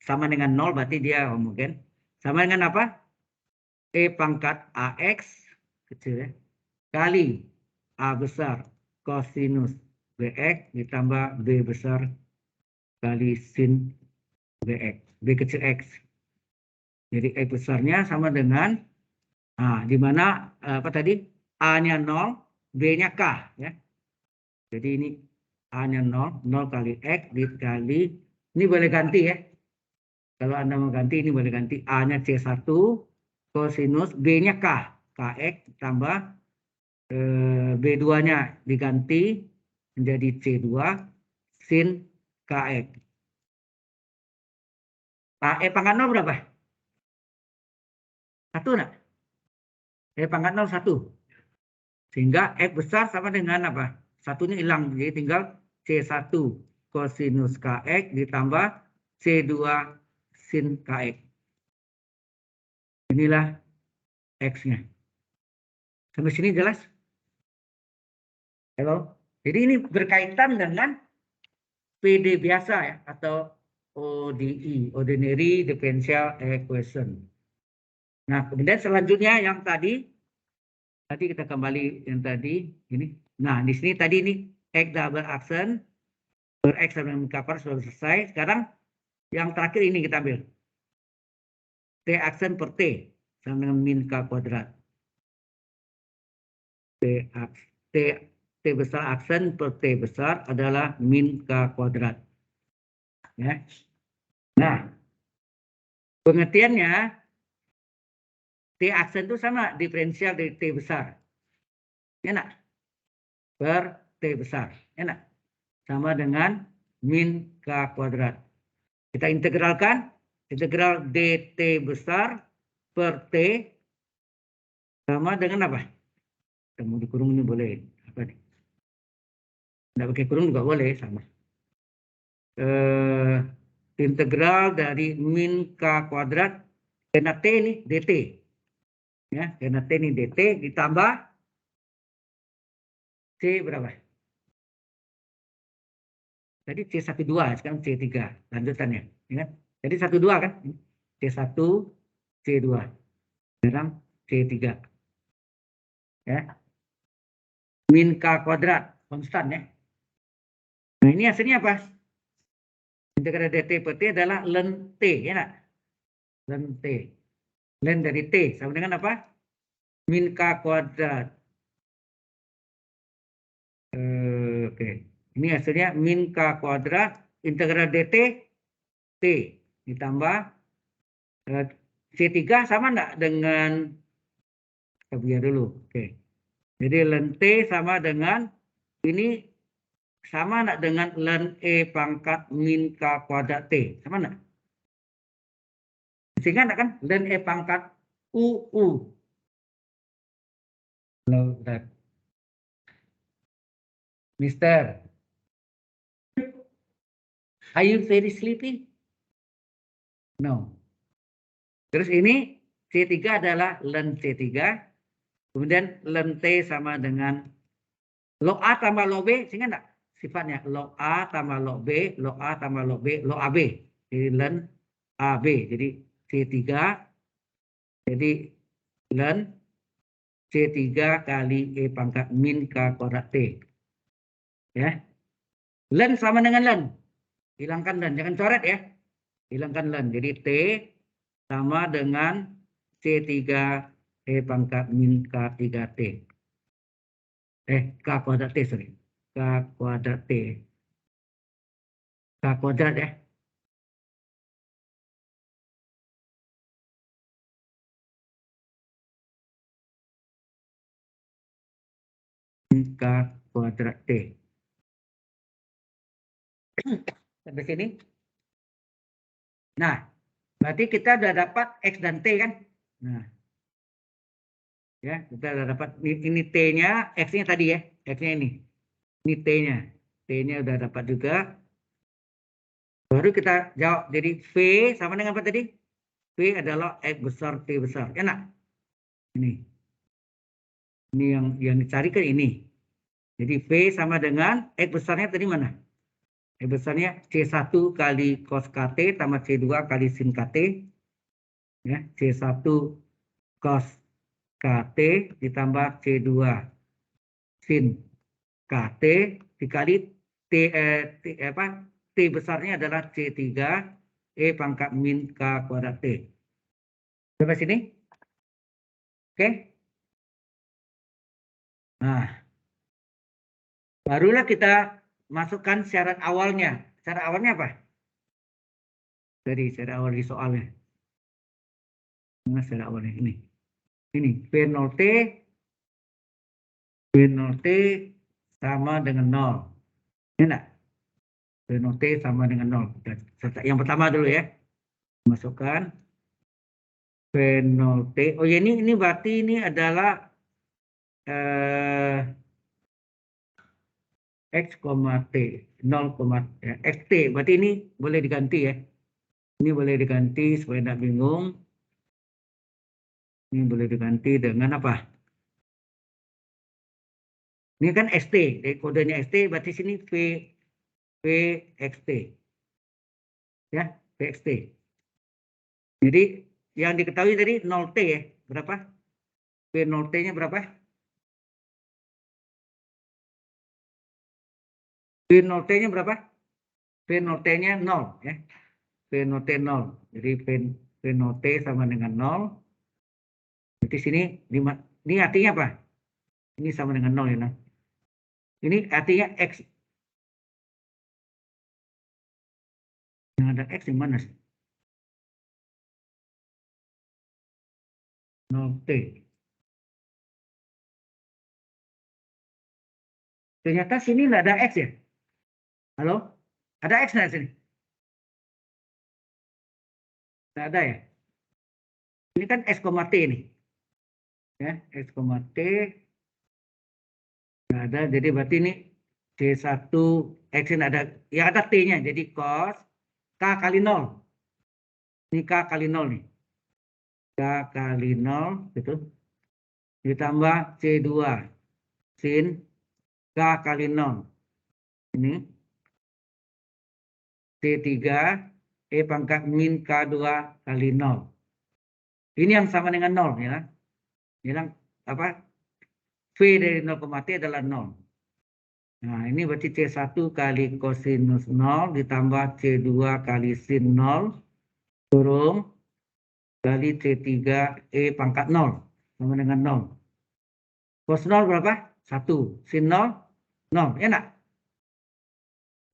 sama dengan 0 berarti dia homogen. Sama dengan apa? E pangkat AX kecil ya. Kali A besar kosinus BX ditambah B besar kali sin BX. B kecil X. Jadi X besarnya sama dengan di mana apa tadi? A-nya 0, B-nya K ya. Jadi ini A-nya 0, 0 kali X dikali, ini boleh ganti ya. Kalau Anda mau ganti, ini boleh ganti A-nya C1 kosinus B-nya K. KX tambah B2-nya diganti menjadi C2 sin KX. E pangkat 0 berapa? 1 enggak? E pangkat 0 1. Sehingga X besar sama dengan apa? Satunya hilang. Jadi tinggal C1 kosinus KX ditambah C2 sin KX. Inilah X-nya. Sampai sini jelas? Halo? Jadi ini berkaitan dengan PD biasa ya, atau ODE, Ordinary Differential Equation. Nah, kemudian selanjutnya yang tadi kita kembali yang tadi ini. Nah, di sini tadi ini X double accent per X sama dengan kapar sudah selesai. Sekarang yang terakhir ini kita ambil. T accent per T sama dengan min K kuadrat. T besar aksen per T besar adalah min K kuadrat. Ya. Nah, pengertiannya T aksen itu sama diferensial dari T besar. Enak. Per T besar. Enak. Sama dengan min K kuadrat. Kita integralkan. Integral DT besar per T sama dengan apa? Kita mau dikurung ini boleh. Apa nih? Tidak pakai kurung juga boleh. Sama. Integral dari min K kuadrat karena T ini DT. Ya, karena T ini DT ditambah C berapa? Tadi C12, sekarang C3 lanjutannya. Ya. Jadi 12 kan? C1, C2. Sekarang C3. Ya. Min K kuadrat, konstan ya. Nah ini hasilnya apa? Integral DT per T adalah ln T, ya nak? Ln T. Ln dari T sama dengan apa? Min K kuadrat. Oke. Ini hasilnya min K kuadrat integral DT T ditambah C3 sama enggak dengan, kita biar dulu. Oke. Jadi ln T sama dengan, ini sama enggak dengan ln E pangkat min K kuadrat T? Sama enggak? Masih ingat kan? Ln E pangkat UU. Hello, Dad. Mister, are you very sleepy? No. Terus ini C3 adalah ln C3. Kemudian ln T sama dengan log A tambah log B. Ingat enggak? Sifatnya log A tambah log B, log A tambah log B, log AB. Jadi ln AB. Jadi C3. Jadi ln C3 kali E pangkat min K kuadrat T. Ya. Ln sama dengan ln. Hilangkan ln, jangan coret ya. Hilangkan ln. Jadi T sama dengan C3 E pangkat min K3T. K kuadrat T, sorry. K kuadrat T. K kuadrat ya. K kuadrat T. Sampai sini. Nah, berarti kita sudah dapat X dan T kan? Nah, ya, kita sudah dapat ini T-nya, X-nya tadi ya, X-nya ini. Ini T-nya. T-nya sudah dapat juga. Baru kita jawab. Jadi V sama dengan apa tadi? V adalah X besar, T besar. Enak? Ini. Ini yang dicari kan ini. Jadi V sama dengan X besarnya tadi mana? X besarnya C1 kali cos KT tambah C2 kali sin KT. Ya, C1 cos KT ditambah C2 sin KT dikali T besarnya adalah C3 E pangkat min K kuadrat T. Sampai sini? Oke? Nah, barulah kita masukkan syarat awalnya. Syarat awalnya apa? Dari syarat awal di soalnya. Mana syarat awalnya? Ini V0T sama dengan 0. Ini enggak? V0T sama dengan 0. Yang pertama dulu ya. Masukkan V0T. Oh ya, ini berarti ini adalah X, T 0, XT. Berarti ini boleh diganti ya. Ini boleh diganti supaya tidak bingung. Ini boleh diganti dengan apa? Ini kan ST, kodenya ST, berarti sini VXT. Ya, VXT. Jadi yang diketahui tadi 0T ya, berapa? V0T-nya berapa? V0T-nya berapa? V0T-nya 0 ya. V0T 0. Jadi V0T sama dengan 0. Berarti sini ini artinya apa? Ini sama dengan 0 ya. Ini artinya X. Yang ada X di mana sih? 0T. Ternyata sini nggak ada X ya? Halo? Ada X nggak sini? Nggak ada ya? Ini kan X, T nih. Ya, X, T. Nggak ada, jadi berarti ini C1 X ini ada, ya ada T-nya. Jadi cos K kali 0. Ini K kali 0 nih. K kali 0 gitu. Ditambah C2 sin K kali 0. Ini C3 E pangkat min K2 kali 0. Ini yang sama dengan 0 ya. Bilang apa? V dari 0, T adalah 0. Nah, ini berarti C1 kali kosinus 0 ditambah C2 kali sin 0 kurung kali C3 E pangkat 0 sama dengan 0. Cos 0 berapa? 1. Sin 0? 0. Enak?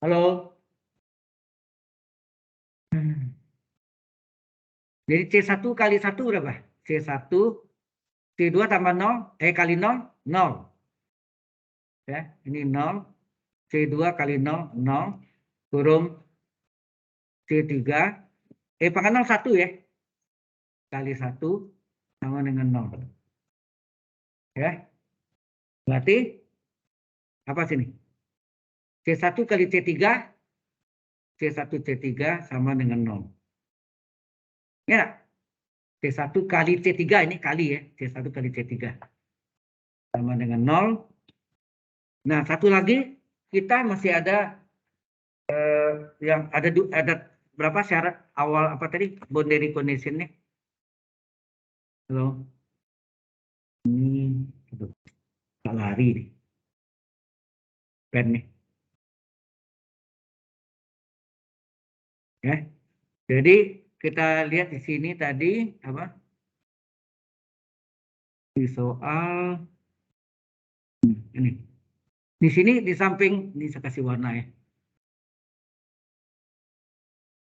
Halo? Jadi C1 kali 1 berapa? C1, C2 tambah 0, kali 0, 0. Ya, ini 0, C2 kali 0, 0, kurung C3, pangkat 0, 1 ya. Kali 1 sama dengan 0. Ya, berarti apa sini? C1 kali C3, C1 C3 sama dengan 0. Ya, C1 kali C3 ini kali ya, C1 kali C3 sama dengan 0. Nah, satu lagi kita masih ada yang ada berapa syarat awal apa tadi boundary condition-nya? Halo. Ini tak lari nih. Pen nih. Ya. Jadi kita lihat di sini tadi apa? Di soal ini. Di sini di samping ini saya kasih warna ya.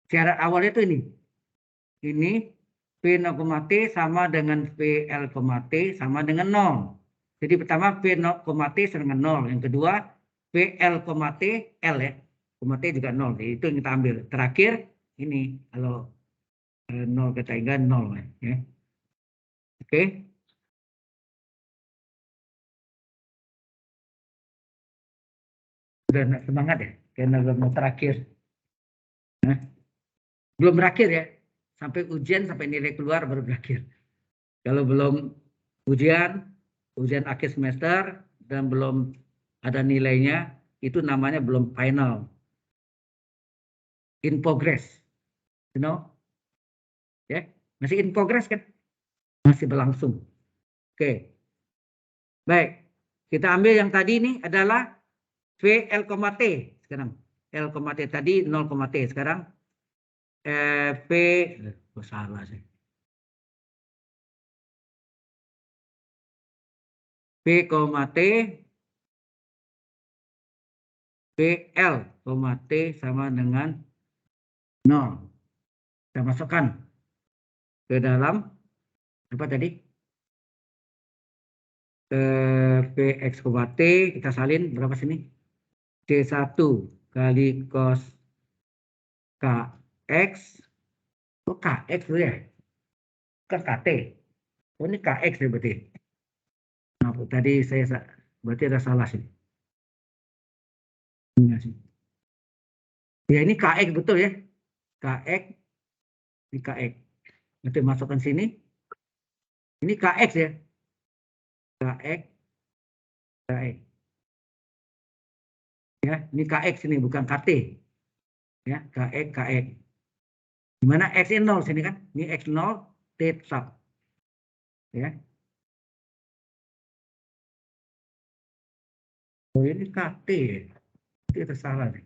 Syarat awalnya itu ini. Ini P0, T sama dengan PL, T sama dengan 0. Jadi pertama P0, T sama dengan 0. Yang kedua PL, T, L ya. T juga 0. Jadi itu yang kita ambil. Terakhir ini kalau 0 kita ingat 0 ya. Oke. Udah semangat ya. Karena belum terakhir. Nah, belum berakhir ya. Sampai ujian, sampai nilai keluar baru berakhir. Kalau belum ujian akhir semester dan belum ada nilainya, itu namanya belum final. In progress. You know? Ya, masih in progress kan? Masih berlangsung. Oke. Baik. Kita ambil yang tadi ini adalah VL, T sekarang. L, T tadi 0, T sekarang P salah sih. P, T PL, T sama dengan 0. Kita masukkan ke dalam apa tadi? Px, T kita salin berapa sini? C1 kali cos Kx. Oh, Kx tuh ya? Kan Kt. Oh, ini Kx ya berarti. Nah, tadi saya berarti ada salah sih. Ya, ini Kx betul ya. Kx, ini Kx. Nanti masukkan sini. Ini Kx ya. Kx, Kx. Ya, ini Kx ini bukan Kt. Ya, Kx, Kx. Dimana X ini 0 sini kan? Ini X0, T tetap. Ya. Oh, ini KT ya. Itu salah nih.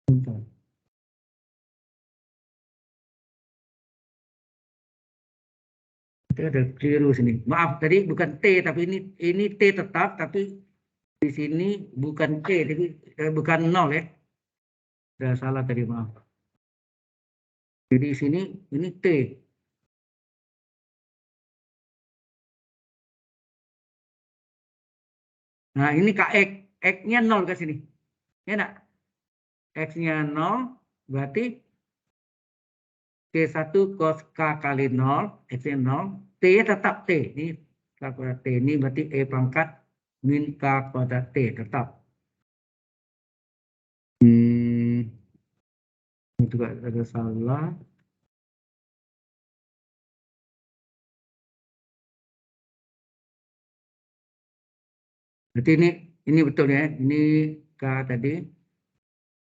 Bentar. Itu ada keliru sini. Maaf, tadi bukan T, tapi ini T tetap, tapi di sini bukan T, tapi bukan 0 ya. Sudah salah tadi, maaf. Jadi di sini ini T. Nah, ini KX. X-nya 0 ke sini. Ya enggak? X-nya 0, berarti T1 cos K kali 0, X-nya 0. T tetap T. Ini K kuadrat T. Ini berarti E pangkat min K kuadrat T tetap. Ini juga ada salah. Berarti ini betul ya. Ini K tadi.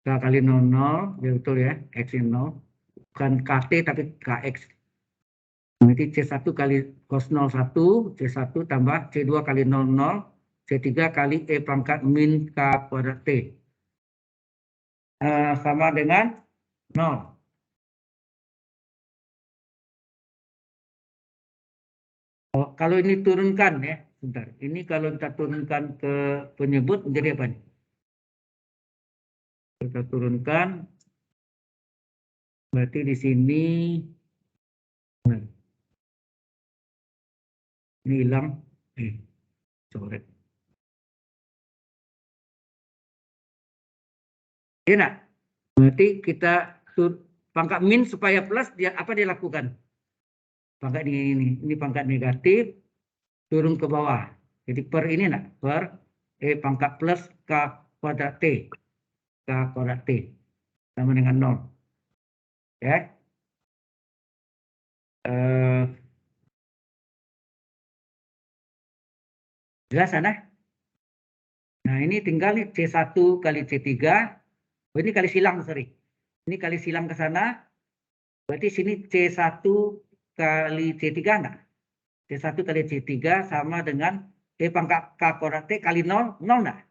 K kali 00. Ya betul ya. X ini 0. Bukan KT tapi KX. Berarti C1 kali cos 01. C1 tambah C2 kali 00. C3 kali E pangkat min K kuadrat T. Sama dengan 0. Oh, kalau ini turunkan ya. Sebentar. Ini kalau kita turunkan ke penyebut menjadi apa nih? Kita turunkan Berarti di sini ini hilang. Coret. Enak. Berarti kita pangkat min supaya plus dia apa dia lakukan? Pangkat ini pangkat negatif turun ke bawah. Jadi per ini nak per pangkat plus k kuadrat t sama dengan 0. Ya. Jelas Anda? Nah, ini tinggal nih C1 kali C3. Oh, ini kali silang, sorry. Ini kali silang ke sana. Berarti sini C1 kali C3 enggak? C1 kali C3 sama dengan pangkat K kuadrat T kali 0, 0 enggak?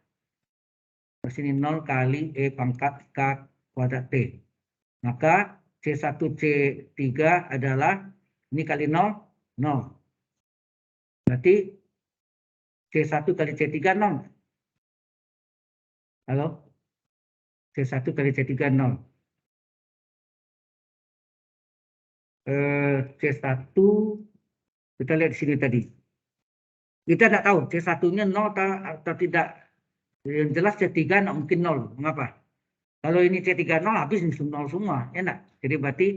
Di sini 0 kali pangkat K kuadrat T. Maka C1 C3 adalah ini kali 0, 0. Berarti C1 kali C3 0. Halo? C1 kali C3 0. C1 kita lihat di sini tadi. Kita tidak tahu C1-nya 0 atau tidak. Yang jelas C3 tidak mungkin 0. Mengapa? Kalau ini C3 0 habis 0 semua. Ya enggak? Jadi berarti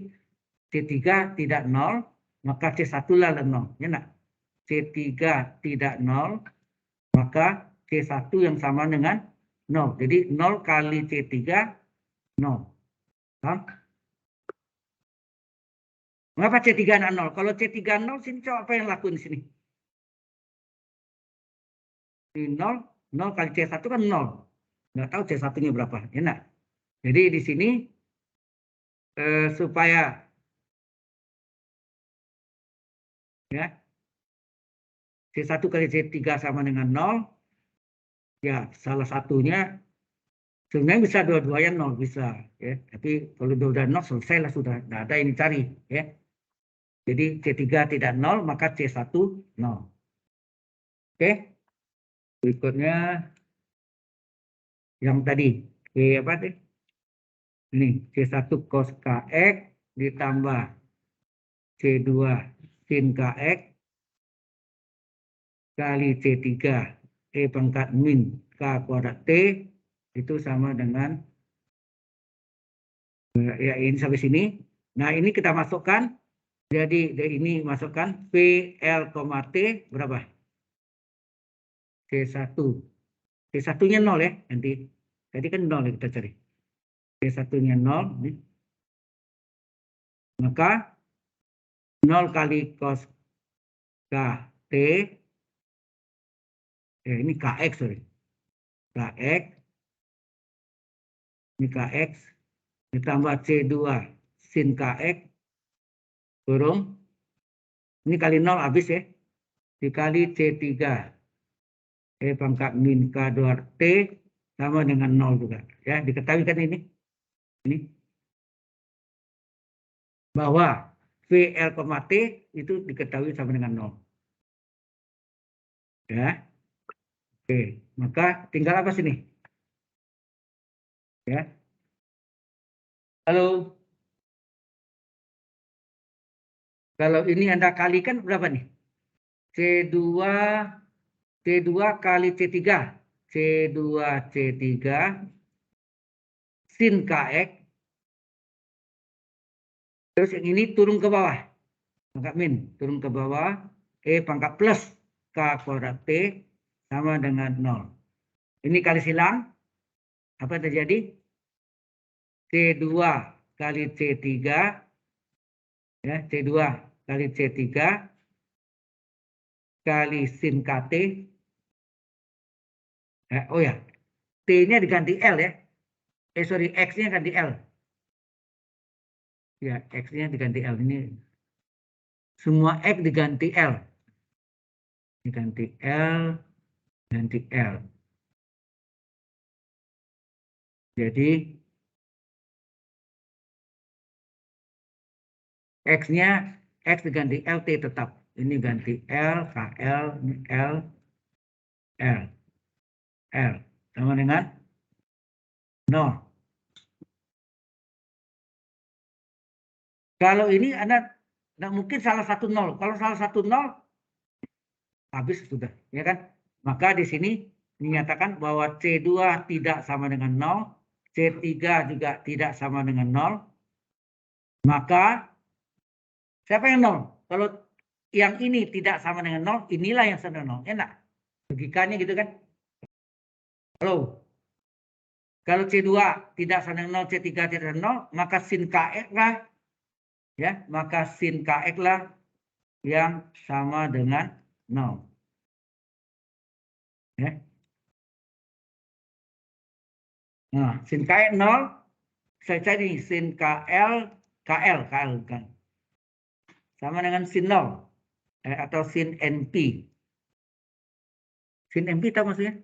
C3 tidak 0, maka C1 lah 0. Ya enggak? C3 tidak 0, maka C1 yang sama dengan 0. Jadi 0 kali C3, 0. Paham? Mengapa C3 tidak 0? Kalau C3 0, sini coba apa yang lakuin di sini? Di 0, 0 kali C1 kan 0. Nggak tahu C1-nya berapa. Ya enggak? Jadi di sini supaya ya C1 kali C3 sama dengan 0, ya salah satunya sebenarnya bisa dua-duanya 0 bisa. Ya. Tapi kalau dua-duanya 0 selesai lah sudah. Nggak ada ini cari. Ya. Jadi C3 tidak 0, maka C1 0. Oke. Berikutnya yang tadi. Apa sih? Ini C1 cos KX ditambah C2 sin KX kali C3 pangkat min K kuadrat T itu sama dengan ya ini sampai sini. Nah ini kita masukkan. Jadi ini masukkan PL, T berapa? C1. C1-nya 0 ya nanti. Tadi kan 0 ya kita cari. C1-nya 0. Maka 0 kali cos KT. Ini KX sorry. KX. Ini KX. Ditambah C2 sin KX. Kurung. Ini kali 0 habis ya. Dikali C3. Pangkat min K2 T sama dengan 0 juga. Ya, diketahui kan ini? Ini. Bahwa VL, T itu diketahui sama dengan 0. Ya. Oke, maka tinggal apa sini? Ya. Halo. Kalau ini Anda kalikan berapa nih? C2 kali C3. C2 C3 sin KX. Terus yang ini turun ke bawah. Pangkat min turun ke bawah. Pangkat plus K kuadrat T sama dengan 0. Ini kali silang. Apa terjadi? C2 kali C3. Ya, C2 kali C3 kali sin KT. Oh ya, T-nya diganti L ya. Sorry, X-nya ganti L. Ya, X-nya diganti L. Ini semua X diganti L. Diganti L, ganti L. Jadi, X-nya, X diganti L, T tetap. Ini ganti L, KL, ini L, L. L. Sama dengan 0. Kalau ini Anda nggak mungkin salah satu nol. Kalau salah satu nol, habis sudah, ya kan? Maka di sini dinyatakan bahwa C2 tidak sama dengan 0, C3 juga tidak sama dengan 0. Maka siapa yang 0? Kalau yang ini tidak sama dengan 0, inilah yang sama dengan 0. Enak. Logikanya gitu kan? Halo. Kalau C2 tidak sama dengan 0, C3 tidak sama dengan 0, maka sin KX lah, ya, maka sin KX lah yang sama dengan 0. Ya. Nah, sin KX 0, saya cari sin KL kan. Sama dengan sin 0 atau sin NP. Sin NP tahu maksudnya?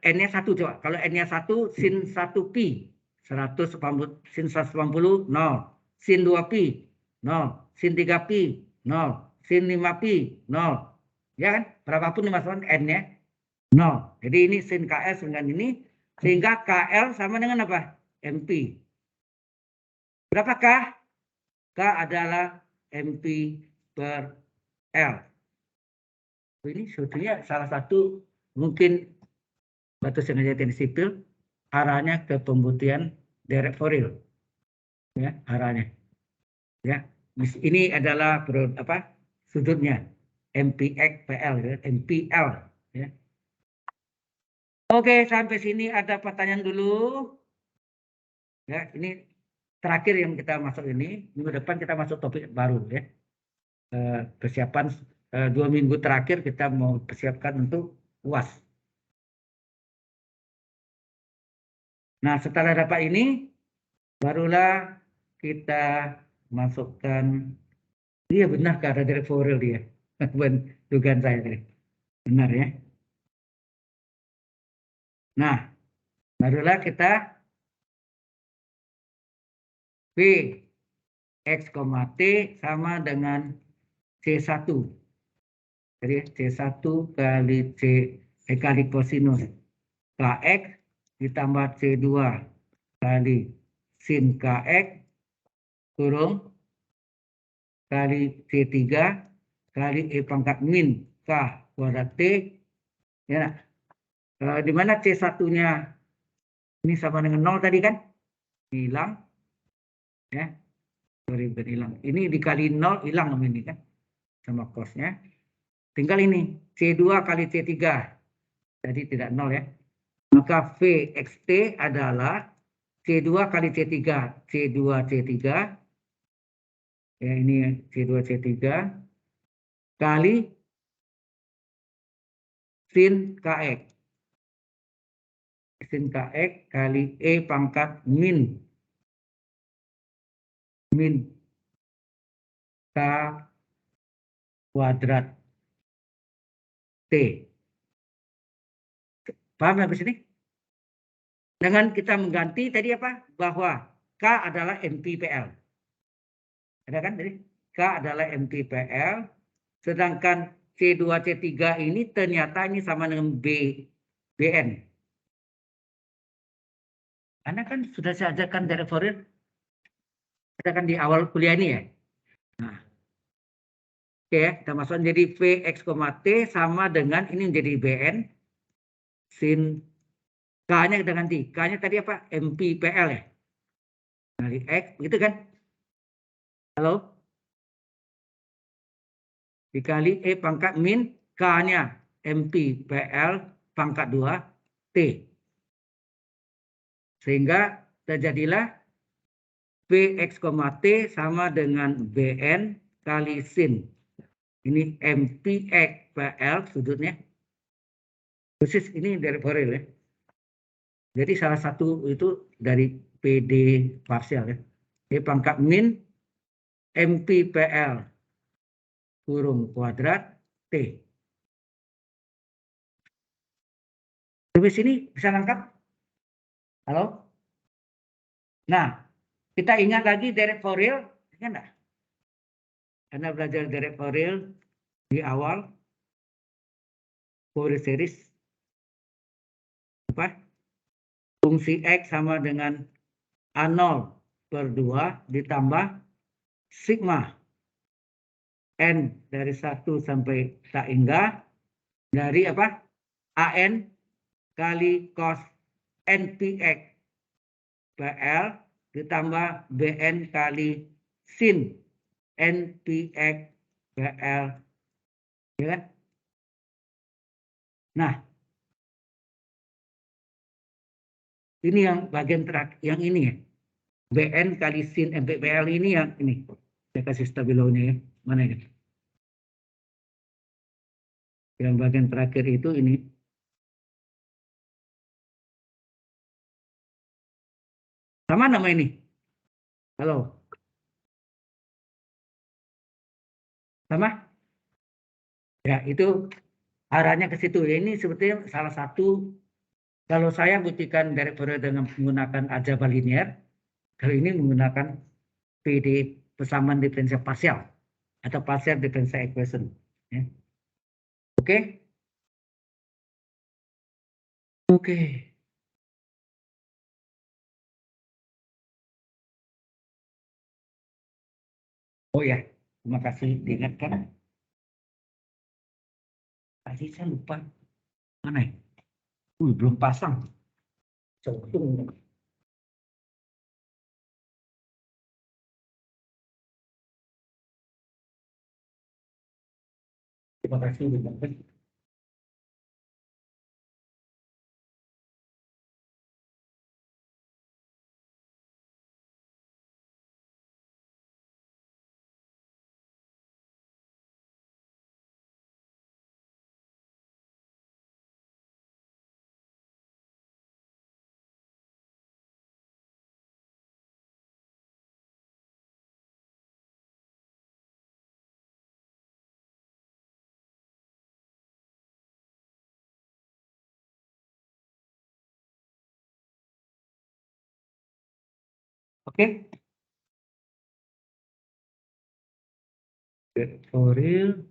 N-nya 1 coba. Kalau N-nya 1, sin 1Pi 180, sin 180 0, sin 2Pi 0, sin 3Pi 0, sin 5Pi 0. Ya kan? Berapapun dimasukkan N-nya 0. Jadi ini sin KL dengan ini, sehingga KL sama dengan apa? MP. Berapakah? K adalah MP per L. Ini sebetulnya salah satu mungkin batu sengaja teknik sipil arahnya ke pembuktian direct Fourier, ya arahnya, ya. Ini adalah sudutnya MPX PL, ya, MPL, ya. Oke, sampai sini ada pertanyaan dulu, ya. Ini terakhir yang kita masuk ini. Minggu depan kita masuk topik baru, ya. Persiapan 2 minggu terakhir kita mau persiapkan untuk UAS. Nah, setelah dapat ini, barulah kita masukkan, iya benar ke ada direct Fourier dia. Dugaan saya tadi. Benar ya. Nah, barulah kita V X, T sama dengan C1. Jadi C1 kali kali kosinus KX ditambah C2 kali sin KX kurung kali C3 kali E pangkat min K kuadrat T. Ya. Di mana C1-nya ini sama dengan 0 tadi kan? Hilang. Ya. Sorry, bukan hilang. Ini dikali 0 hilang ini kan? Sama cosnya. Tinggal ini C2 kali C3. Jadi tidak 0 ya. Maka VXT adalah C2 kali C3. C2 C3. Ya, ini C2 C3 kali sin KX. Sin KX kali E pangkat min K kuadrat T. Paham habis ini? Dengan kita mengganti tadi apa? Bahwa K adalah MPPL. Ada kan tadi? K adalah MPPL. Sedangkan C2, C3 ini ternyata ini sama dengan BN. Anda kan sudah saya ajarkan direct Fourier. Ada kan di awal kuliah ini ya. Nah, oke ya, kita masukkan jadi Vx, T sama dengan ini menjadi BN sin K-nya kita ganti. K-nya tadi apa? MPPL ya. Kali X, begitu kan? Halo? Dikali E pangkat min K-nya MPPL pangkat 2 T. Sehingga terjadilah Vx, T sama dengan BN kali sin. Ini MPX PL sudutnya. Persis ini dari Fourier ya. Jadi salah satu itu dari PD parsial ya. Ini pangkat min MPPL kurung kuadrat T. Dari sini bisa lengkap? Halo? Nah, kita ingat lagi direct Fourier, ingat enggak? Anda belajar direct Fourier di awal Fourier series apa? Fungsi X sama dengan A0 per 2 ditambah sigma N dari 1 sampai tak hingga dari apa? AN kali cos NPX PL ditambah BN kali sin NPX PL. Ya kan? Nah, ini yang bagian terakhir, yang ini ya. BN kali sin NPPL ini yang ini. Saya kasih stabilonya ya. Mana ini? Yang bagian terakhir itu ini. Sama nama ini? Halo? Sama? Ya, itu arahnya ke situ. Ya, ini sebetulnya salah satu, kalau saya buktikan dari dengan menggunakan aljabar linear, kalau ini menggunakan PD persamaan diferensial parsial atau partial differential equation. Ya. Oke? Oke. Oh ya, terima kasih diingatkan. Tadi saya lupa. Mana ya? Belum pasang. Terima kasih diingatkan. Oke. Tutorial.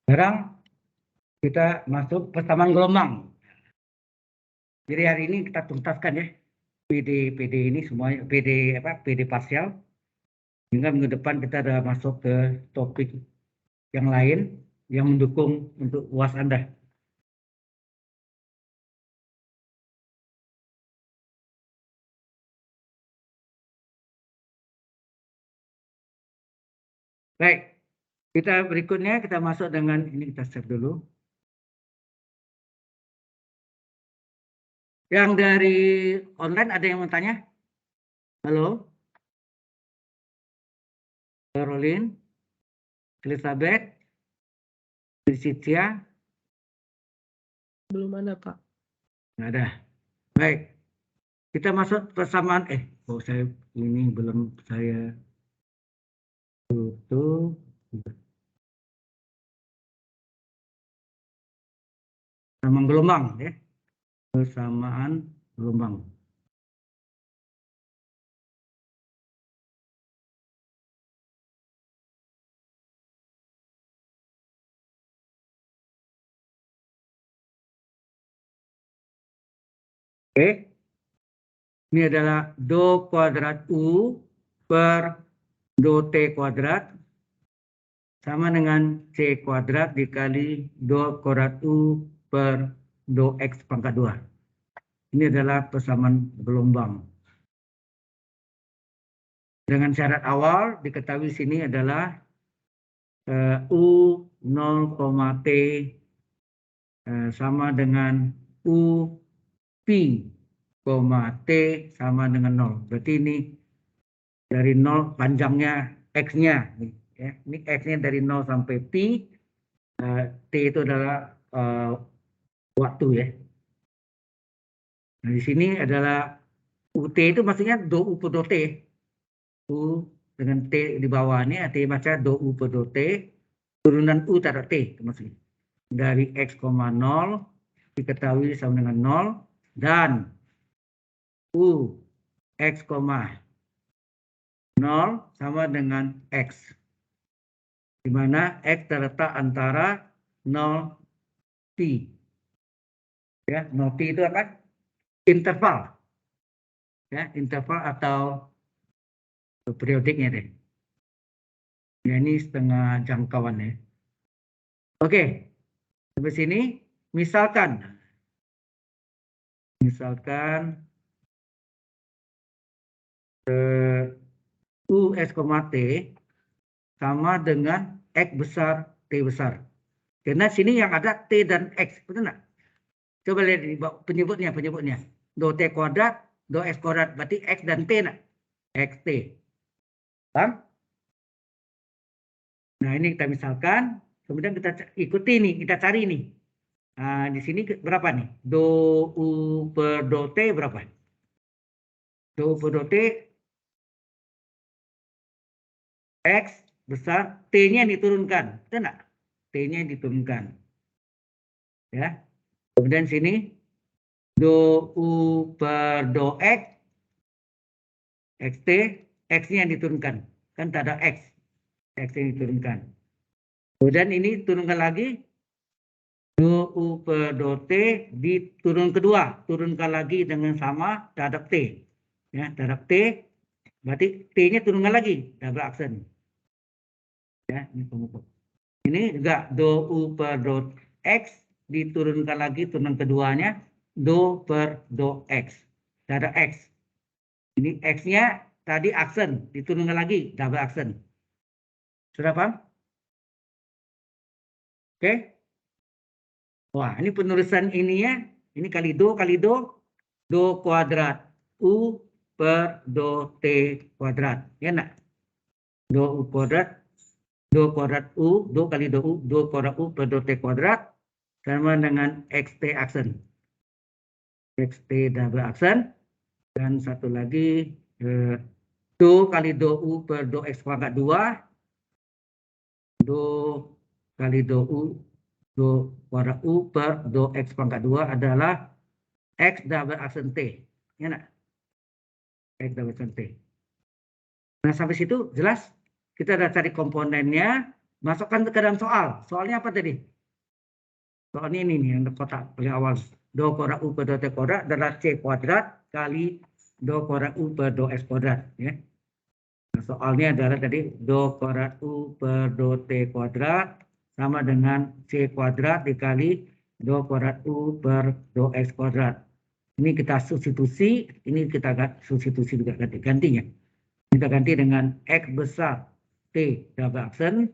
Sekarang kita masuk persamaan gelombang. Jadi hari ini kita tuntaskan ya PD ini semuanya PD parsial. Hingga minggu depan kita sudah masuk ke topik yang lain yang mendukung untuk UAS Anda. Baik, kita berikutnya kita masuk dengan ini, kita save dulu. Yang dari online ada yang mau tanya? Halo? Caroline? Elizabeth? Cynthia? Belum ada, Pak. Nggak ada. Baik. Kita masuk persamaan saya ini belum saya tutup. Persamaan gelombang ya. Persamaan gelombang. Oke. Ini adalah do kuadrat U per do T kuadrat sama dengan C kuadrat dikali do kuadrat U per do X pangkat 2. Ini adalah persamaan gelombang. Dengan syarat awal diketahui sini adalah U 0, T sama dengan U P, T sama dengan 0. Berarti ini dari 0 panjangnya X-nya. Ya. Ini X-nya dari 0 sampai P. T itu adalah waktu ya. Nah, di sini adalah UT itu maksudnya do U per do T. U dengan T di bawah ini, artinya baca do U per do T. Turunan U taruh T itu maksudnya. Dari X, 0 diketahui sama dengan 0 dan U X, 0 sama dengan X. Di mana X terletak antara 0 P. Ya, noti itu apa? Interval. Ya, interval atau periodiknya deh. Ya, ini setengah jangkauan ya. Oke, sampai sini. Misalkan U S, T sama dengan X besar, T besar. Karena sini yang ada T dan X, betul nggak? Coba lihat ini penyebutnya. Do T kuadrat, do X kuadrat, berarti X dan T nak? XT. Paham? Nah, ini kita misalkan, kemudian kita ikuti nih, kita cari nih. Nah, di sini berapa nih? Do U per do T berapa? Do U per do T, X besar, T-nya diturunkan. Betul nggak? T-nya diturunkan. Ya. Kemudian sini, do U per do X, XT, X-nya diturunkan. Kan tak ada X. X-nya diturunkan. Kemudian ini turunkan lagi. Do U per do T diturun kedua. Turunkan lagi dengan sama terhadap T. Ya, terhadap T, berarti T-nya turunkan lagi. Double aksen. Ya, ini pemukul. Ini juga do U per do X diturunkan lagi turun keduanya. Do per do X. Terhadap X. Ini X-nya tadi aksen. Diturunkan lagi. Double aksen. Sudah paham? Oke. Wah, ini penulisan ininya. Ini kali do kuadrat U per do T kuadrat. Ya enggak? Do U kuadrat, do kuadrat U, do kali do U, do kuadrat U per do T kuadrat sama dengan XT aksen. XT double aksen. Dan satu lagi, do kali do U per do X pangkat 2. Do kali do U, do kuadrat U per do X pangkat 2 adalah X double aksen T. Ya enggak? X double aksen T. Nah, sampai situ jelas? Kita sudah cari komponennya, masukkan ke dalam soal. Soalnya apa tadi? Soalnya ini nih, yang kotak paling awal. Do kuadrat U per do T kuadrat adalah C kuadrat kali do kuadrat U per do X kuadrat. Ya. Nah, soalnya adalah tadi do kuadrat U per do T kuadrat sama dengan C kuadrat dikali do kuadrat U per do X kuadrat. Ini kita substitusi, ini kita substitusi juga gantinya. Kita ganti dengan X besar T double aksen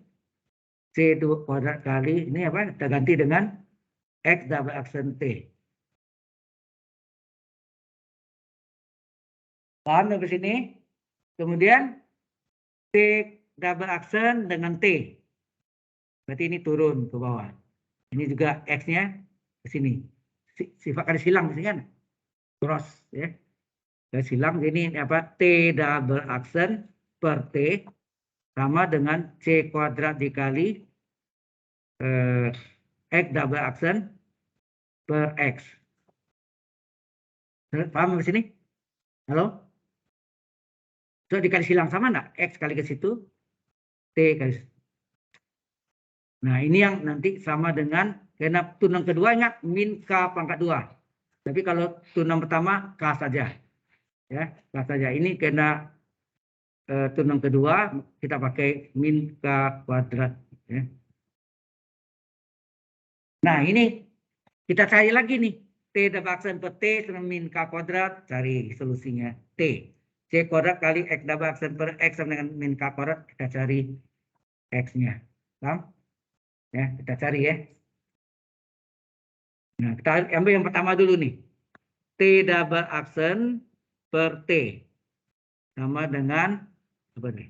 C2 kuadrat kali, ini apa? Kita ganti dengan X double aksen T. Paham sampai sini? Kemudian T double aksen dengan T. Berarti ini turun ke bawah. Ini juga X-nya ke sini. Sifat kali silang di sini kan? Cross ya. Kali silang ini apa? T double aksen per T sama dengan C kuadrat dikali X double aksen per X. Paham di sini? Halo? So, dikali silang sama enggak? X kali ke situ, T kali. Nah, ini yang nanti sama dengan, karena tunang kedua ingat min K pangkat 2. Tapi kalau tunang pertama K saja. Ya, K saja. Ini karena tunang kedua kita pakai min K kuadrat. Ya. Nah, ini kita cari lagi nih. T double aksen per T sama min K kuadrat. Cari solusinya. T. C kuadrat kali X double aksen per X sama dengan min K kuadrat. Kita cari X-nya. Paham? Ya, kita cari ya. Nah, kita ambil yang pertama dulu nih. T double aksen per T. Sama dengan, apa nih?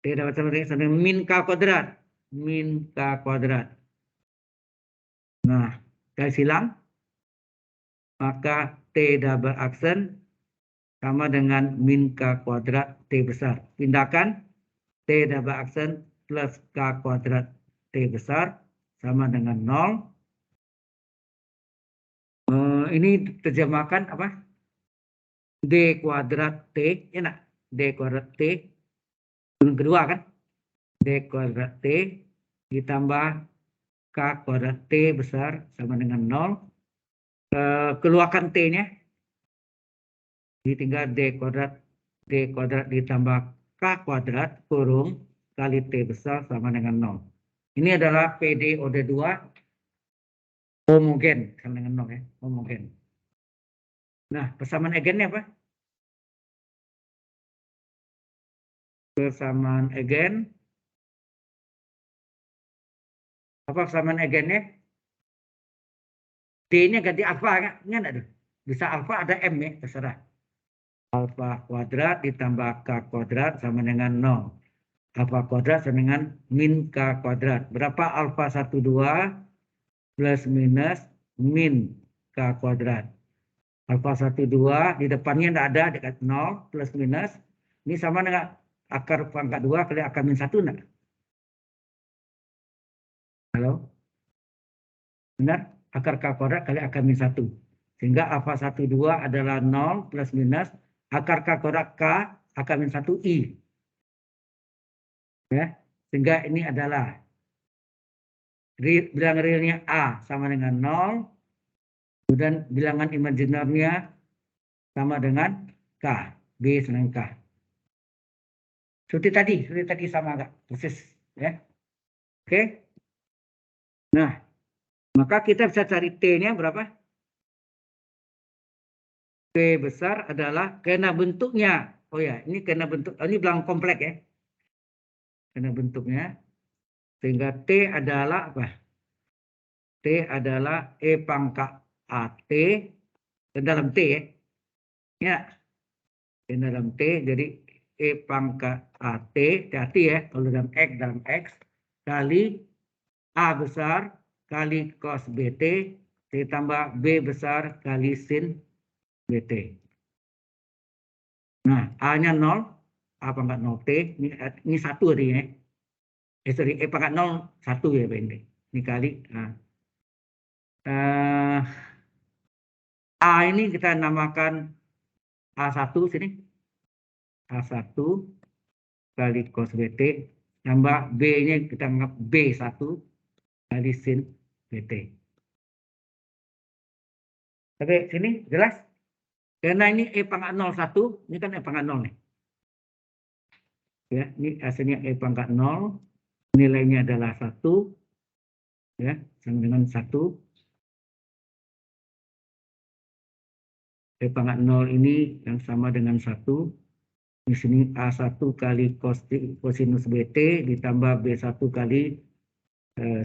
T double aksen per T sama dengan min K kuadrat. Min K kuadrat. Nah, kita silang. Maka T double aksen sama dengan min K kuadrat T besar. Pindahkan T double aksen plus K kuadrat T besar sama dengan 0. Ini terjemahkan apa? D kuadrat T, enak. D kuadrat T, turun kedua kan? D kuadrat T ditambah K kuadrat T besar sama dengan 0. keluarkan T-nya. Ini tinggal D kuadrat ditambah K kuadrat kurung kali T besar sama dengan 0. Ini adalah PD order 2 homogen sama dengan 0 ya, homogen. Nah, persamaan eigennya apa? Persamaan eigen. Apa persamaan eigennya? D-nya ganti alfa kan? Ingat enggak? Bisa alfa ada M ya, terserah. Alfa kuadrat ditambah K kuadrat sama dengan 0. Alfa kuadrat sama dengan min K kuadrat. Berapa alfa 12 plus minus min K kuadrat. Alfa 12 di depannya tidak ada, dekat 0 plus minus. Ini sama dengan akar pangkat 2 kali akar min 1 enggak? Halo? Benar? Akar K kuadrat kali akar min 1. Sehingga alfa 12 adalah 0 plus minus akar K kuadrat K akar min 1 I. Ya. Sehingga ini adalah bilangan realnya A sama dengan 0. Kemudian bilangan imajinernya sama dengan K. B sama dengan K. Seperti tadi sama enggak? Persis. Ya. Oke. Nah, maka kita bisa cari T-nya berapa? T besar adalah karena bentuknya. Oh ya, ini karena bentuk, ini bilangan kompleks ya. Karena bentuknya. Sehingga T adalah apa? T adalah E pangkat AT ke dalam T ya. Ya. Di dalam T, jadi E pangkat AT, hati-hati ya, kalau dalam X, kali A besar, kali cos BT, ditambah B besar, kali sin BT. Nah, A-nya 0, A pangkat 0 T, ini 1 tadi ya. Sorry, E pangkat 0, 1 ya Pak. Ini kali. Nah. A ini kita namakan A1 sini. A1 kali cos BT, tambah B-nya kita anggap B1 kali sin BT. Oke, sini jelas? Karena ini E pangkat 01, ini kan E pangkat 0 nih. Ya, ini hasilnya E pangkat 0, nilainya adalah 1, ya, sama dengan 1. E pangkat 0 ini yang sama dengan 1. Di sini A1 kali kosinus BT ditambah B1 kali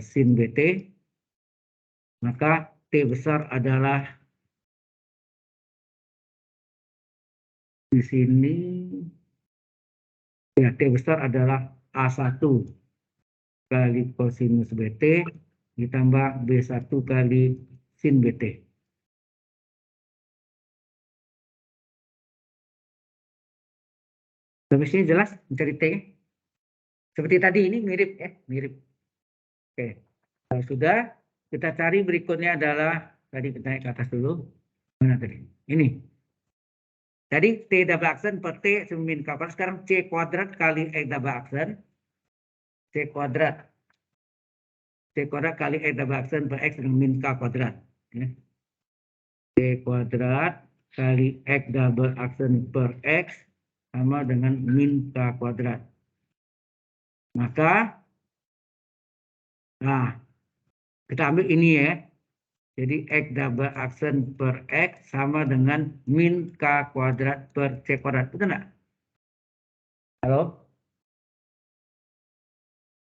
sin BT. Maka T besar adalah di sini, ya T besar adalah A1 kali kosinus BT ditambah B1 kali sin BT. Sampai sini jelas mencari T? Seperti tadi ini mirip ya, mirip. Oke, kalau sudah kita cari berikutnya adalah, tadi kita naik ke atas dulu. Mana tadi? Ini. Tadi T double aksen per T min K kuadrat, sekarang C kuadrat kali X double aksen. C kuadrat kali X double aksen per X dengan min K kuadrat. Ya. C kuadrat kali X double aksen per X sama dengan min K kuadrat. Maka, nah, kita ambil ini ya. Jadi X double aksen per X sama dengan min K kuadrat per C kuadrat. Betul nggak? Halo?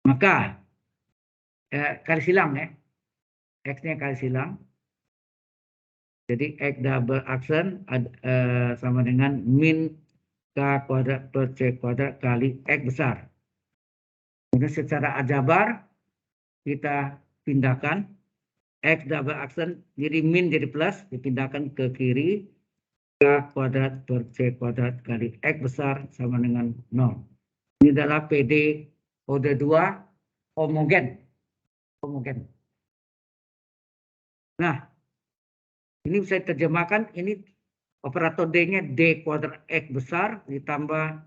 Maka, kali silang ya. X-nya kali silang. Jadi X double aksen sama dengan min K kuadrat per C kuadrat kali X besar. Kemudian secara aljabar kita pindahkan X double aksen jadi min jadi plus, dipindahkan ke kiri. K kuadrat per C kuadrat kali X besar sama dengan 0. Ini adalah PD order 2 homogen. Nah, ini bisa terjemahkan, ini operator D-nya D kuadrat X besar ditambah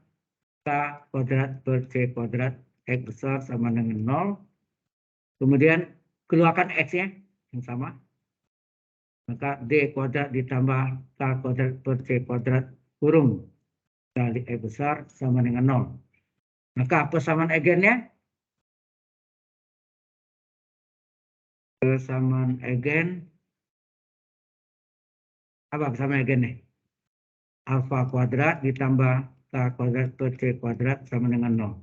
K kuadrat per C kuadrat X besar sama dengan 0. Kemudian keluarkan X-nya yang sama. Maka D kuadrat ditambah K kuadrat per C kuadrat kurung kali X besar sama dengan 0. Maka persamaan eigennya? Persamaan eigen, apa persamaan eigennya? Alfa kuadrat ditambah K kuadrat per C kuadrat sama dengan 0.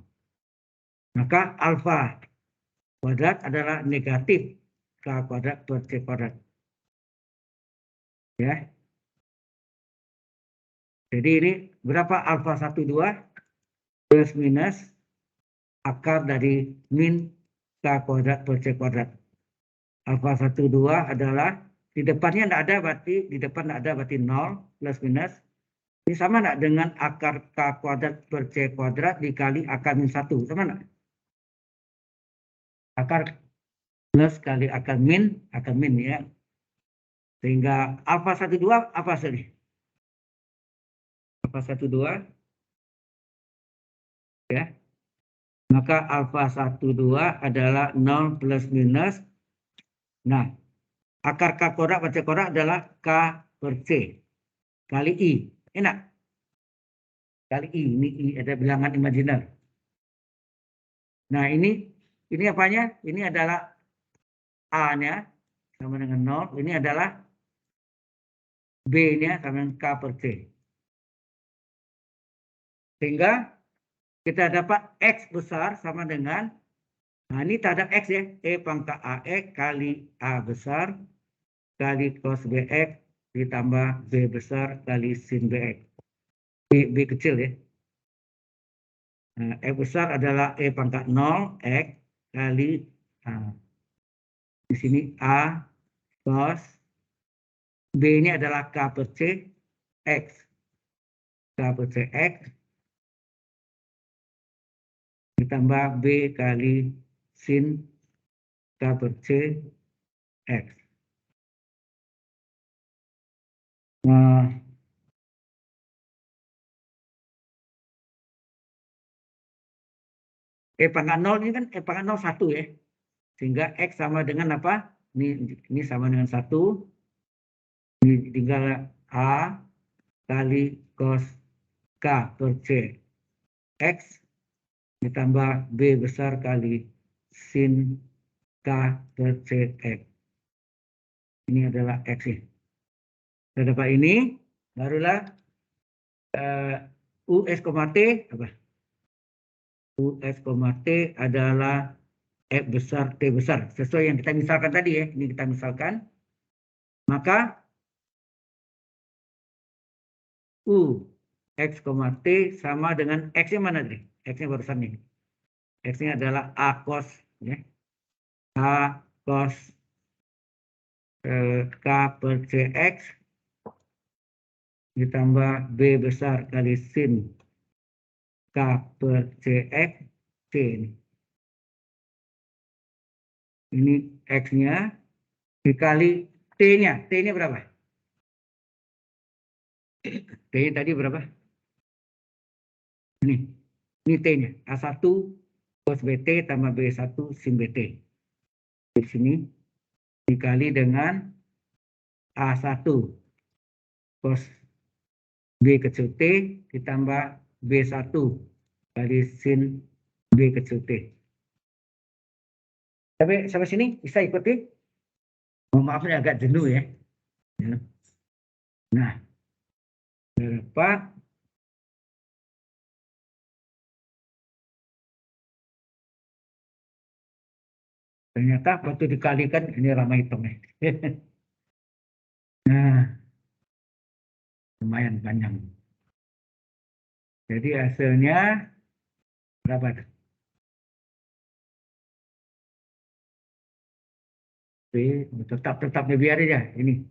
Maka alfa kuadrat adalah negatif K kuadrat per C kuadrat. Ya. Jadi ini berapa alfa 12 plus minus akar dari min K kuadrat per C kuadrat. Alfa 12 adalah di depannya tidak ada, berarti di depan tidak ada, berarti 0 plus minus. Ini sama tidak dengan akar K kuadrat per C kuadrat dikali akar min 1? Sama tidak? Akar plus kali akar min ya. Sehingga alfa 12 apa sih? Alfa 12 ya. Maka alfa 12 adalah 0 plus minus. Nah, akar K kuadrat per C kuadrat adalah K per C kali I. Enak? Kali I. Ini I ada bilangan imajiner. Nah, ini apanya? Ini adalah A-nya sama dengan 0. Ini adalah B-nya sama dengan K per C. Sehingga kita dapat X besar sama dengan, nah ini terhadap X ya, E pangkat AX kali A besar kali cos BX ditambah B besar kali sin BX. B kecil ya. Nah, X besar adalah E pangkat 0 X kali, nah, di sini A cos, B ini adalah K per C X. K per C X ditambah B kali sin K per C X. Nah, E pangkat 0 ini kan E pangkat 0 1 ya. Sehingga X sama dengan apa? Ini sama dengan 1. Ini tinggal A kali cos K per C X ditambah B besar kali sin K per C X. Ini adalah X ya. Kita dapat ini, barulah US, T apa? US, T adalah X besar T besar. Sesuai yang kita misalkan tadi ya. Ini kita misalkan. Maka U X, T sama dengan X-nya mana tadi? X-nya barusan nih. X-nya adalah A cos ya. A cos K per CX ditambah B besar kali sin K per CX C ini. Ini X-nya dikali T-nya. T-nya berapa? T-nya tadi berapa? Ini T-nya. A1 cos BT tambah B1 sin BT. Di sini dikali dengan A1 cos B kecil T ditambah B1 kali sin B kecil T. Sampai sini bisa ikuti? Oh, maaf ini agak jenuh ya. Nah, berapa? Ternyata waktu dikalikan ini ramai hitung ya. Nah, lumayan panjang. Jadi hasilnya berapa? Tetap biar aja ini.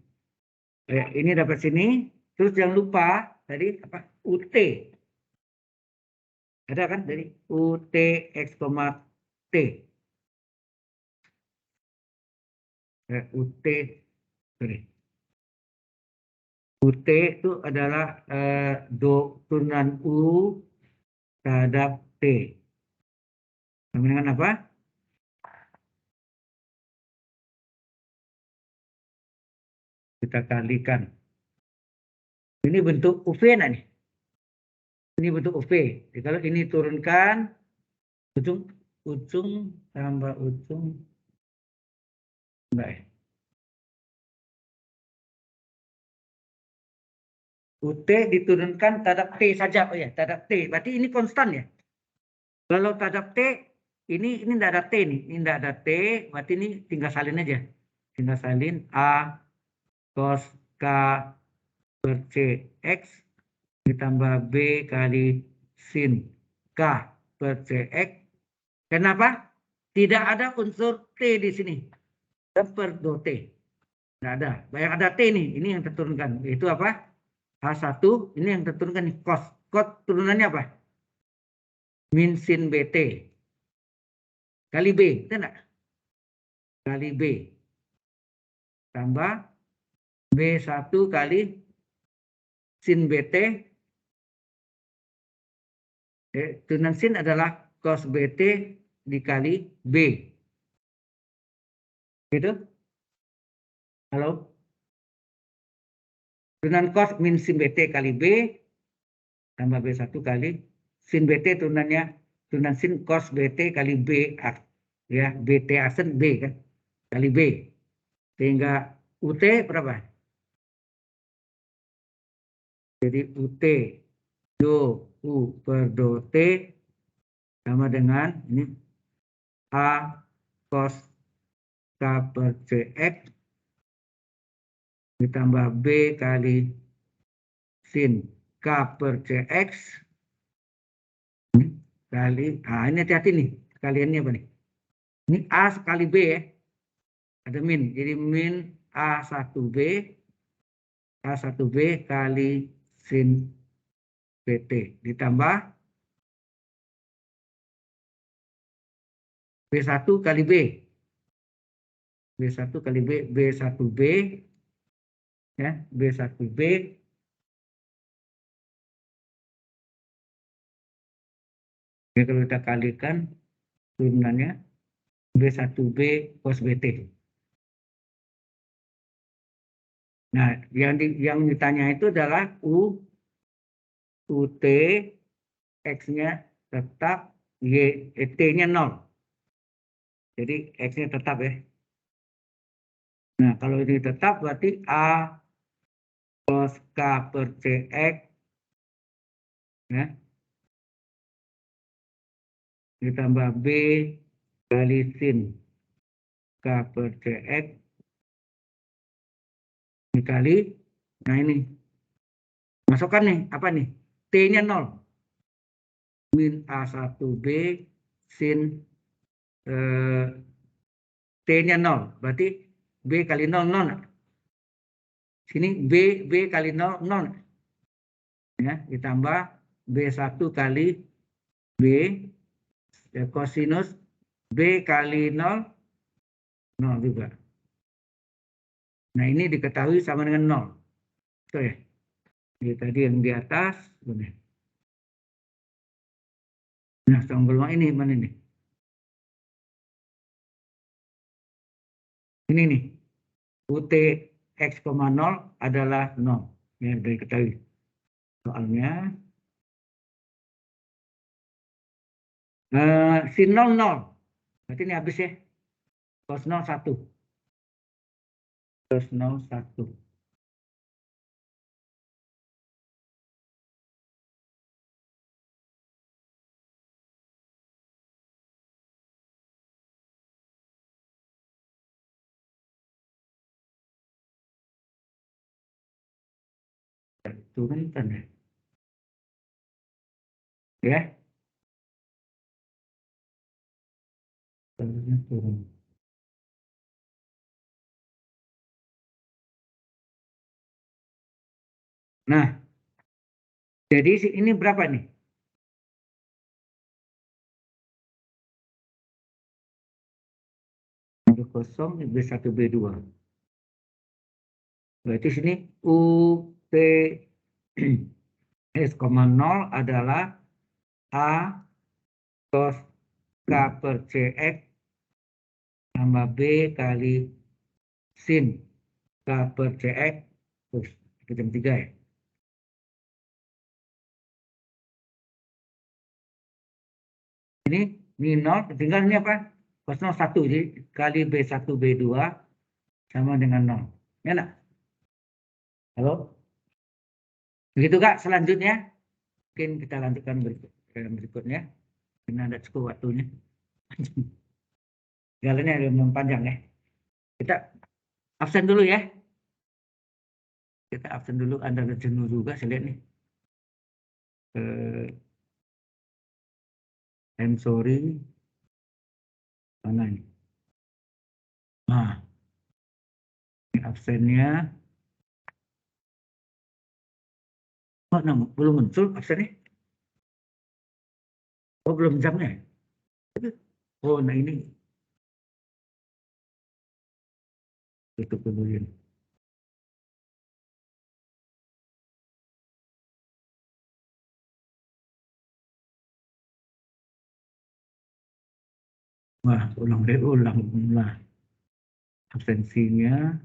Ini dapat sini. Terus jangan lupa tadi apa? UT. Ada kan dari UT X, T. UT, sorry. UT itu adalah turunan U terhadap T. Sama dengan apa? Kita kalikan. Ini bentuk UV nah nih. Ini bentuk UV. Jadi kalau ini turunkan ujung tambah ujung. Enggak. UT diturunkan terhadap T saja. Oh ya, terhadap T. Berarti ini konstan ya. Kalau terhadap T, ini tidak ada T nih. Ini tidak ada T, berarti ini tinggal salin aja. Tinggal salin A cos K per CX ditambah B kali sin K per CX. Kenapa? Tidak ada unsur T di sini. Per 2T. Tidak ada. Yang ada T nih, ini yang terturunkan. Itu apa? H1, ini yang terturunkan nih, cos. Cos turunannya apa? Min sin BT. Kali B, itu enggak? Kali B. Tambah B1 kali sin BT. Turunan sin adalah cos BT dikali B. Gitu? Halo? Turunan cos min sin BT kali B. Tambah B1 kali sin BT turunannya. Turunan sin cos BT kali B. Ya, BT aksen B kan. Kali B. Sehingga UT berapa? Jadi UT do U per do T sama dengan ini A cos K per CX ditambah B kali sin K per CX kali, ini hati-hati nih, kaliannya apa nih? Ini A kali B ya, ada min, jadi min A1B kali sin PT ditambah B1 kali B. B1 kali B, B1B, ya, B1B, ya, kalau kita kalikan turunannya B1B cos BT. Nah, yang ditanya itu adalah UT, X-nya tetap, T-nya 0. Jadi X-nya tetap ya. Nah, kalau ini tetap berarti A cos K per CX ya, ditambah B kali sin K per CX dikali, nah ini masukkan nih apa nih, T-nya 0 min A1B sin T-nya 0 berarti B kali 0 0. Sini B kali 0 0 ya, ditambah B1 kali B ya, kosinus B kali 0 0 juga. Nah, ini diketahui sama dengan 0. Itu ya. Jadi tadi yang di atas benar. Nah, sama peluang ini mana nih? Ini nih. UT X,0 adalah 0. Ya, sudah diketahui. Soalnya sin 0 0. Berarti ini habis ya. Cos 0 1. Cos 0 1. Turunkan ya. Ya. Turun. Nah, jadi ini berapa nih? Kosong B1 B2. Berarti sini UT S,0 adalah A cos K per CX tambah B kali sin K per CX. Terus jam 3 ya. Ini 0, tinggal ini apa? Cos 0 1, jadi kali B1 B2 sama dengan 0. Ya enggak? Halo? Begitu Kak, selanjutnya mungkin kita lanjutkan berikutnya. Ini ada cukup waktunya. Jalannya lumayan panjang ya. Kita absen dulu ya. Kita absen dulu, Anda jenuh juga saya lihat nih. I'm sorry. Mana ini? Nah, ini absennya. Oh, nah, belum muncul absennya. Oh, belum jamnya. Oh, nah ini. Tutup dulu ini. Wah, ulang. Absensinya.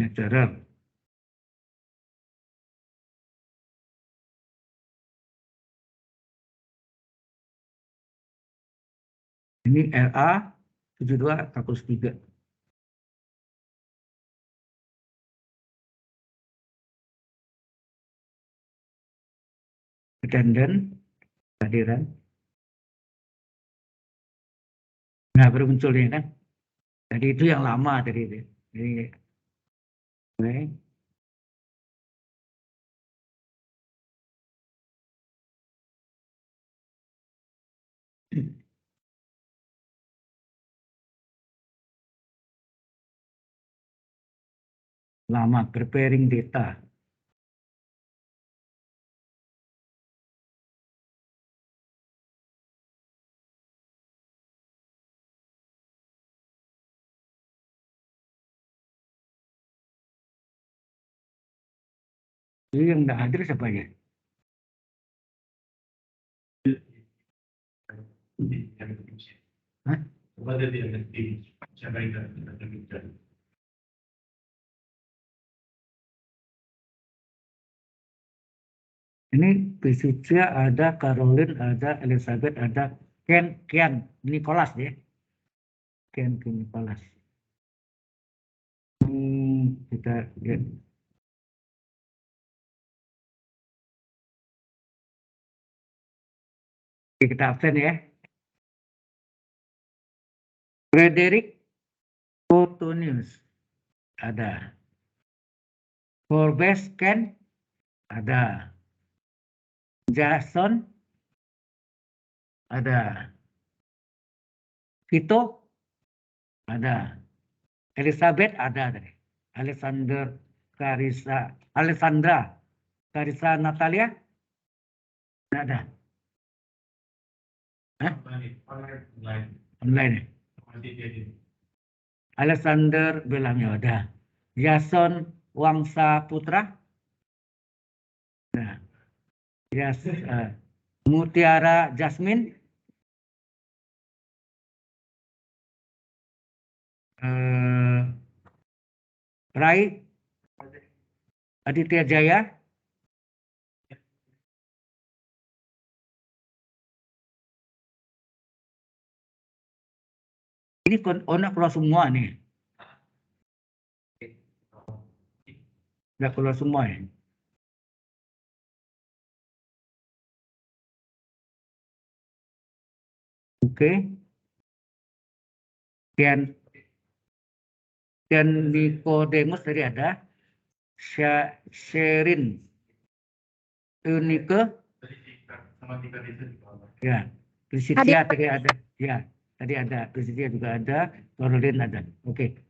Natural. Ini LA 72 kapus 3. Attendant, kehadiran. Nah, baru muncul ini kan. Jadi itu yang lama tadi itu. Jadi, oke. Lama, preparing data. Jadi yang nggak hadir siapa ya? Hah? Ini Priscilia ada, Caroline ada, Elizabeth ada, Kian, Nicholas ya. Kian Nicholas. Kita lihat. Oke, kita absen ya. Frederick Cottonius ada. Forbes Ken ada. Jason ada. Vito ada. Elizabeth ada tadi. Alessandra Carissa Natalia tidak ada. Hah? Online. Alexander Belamio ada. Jason Wangsa Putra. Nah. Mutiara Jasmine. Rai Aditya Jaya. Ini anak keluar semua nih. Udah keluar semua ya. Oke. Dan Nicodemus tadi ada. Sherin Unike. Ya. Priscilia tadi ada. Ya. Tadi ada. Priscilia juga ada. Caroline ada. Oke.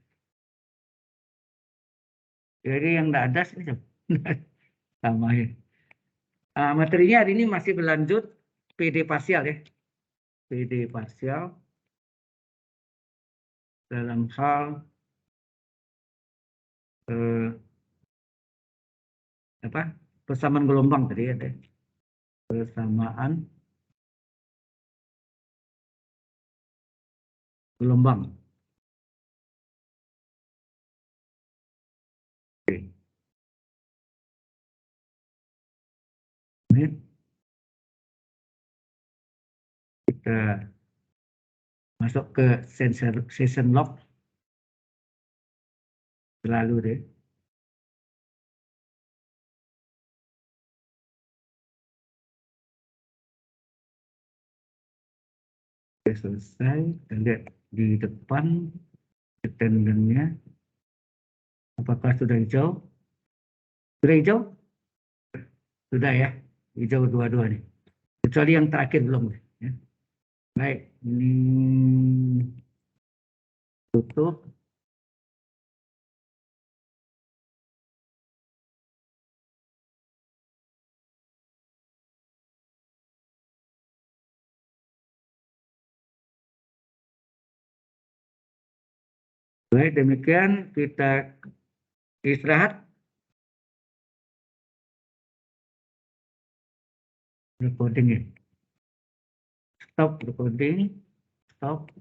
Jadi yang tidak ada sih sama ya. Materinya hari ini masih berlanjut PD parsial ya. PD parsial dalam hal persamaan gelombang tadi ada. Persamaan gelombang. Oke. Ini kita masuk ke session log. Selalu deh. Oke, selesai. Kita lihat di depan attendance-nya. Apakah sudah hijau? Sudah hijau? Sudah ya. Hijau dua-dua nih. Kecuali yang terakhir belum. Ya. Baik, ini tutup. Baik, demikian kita istirahat. Recording ya. Stop recording. Stop.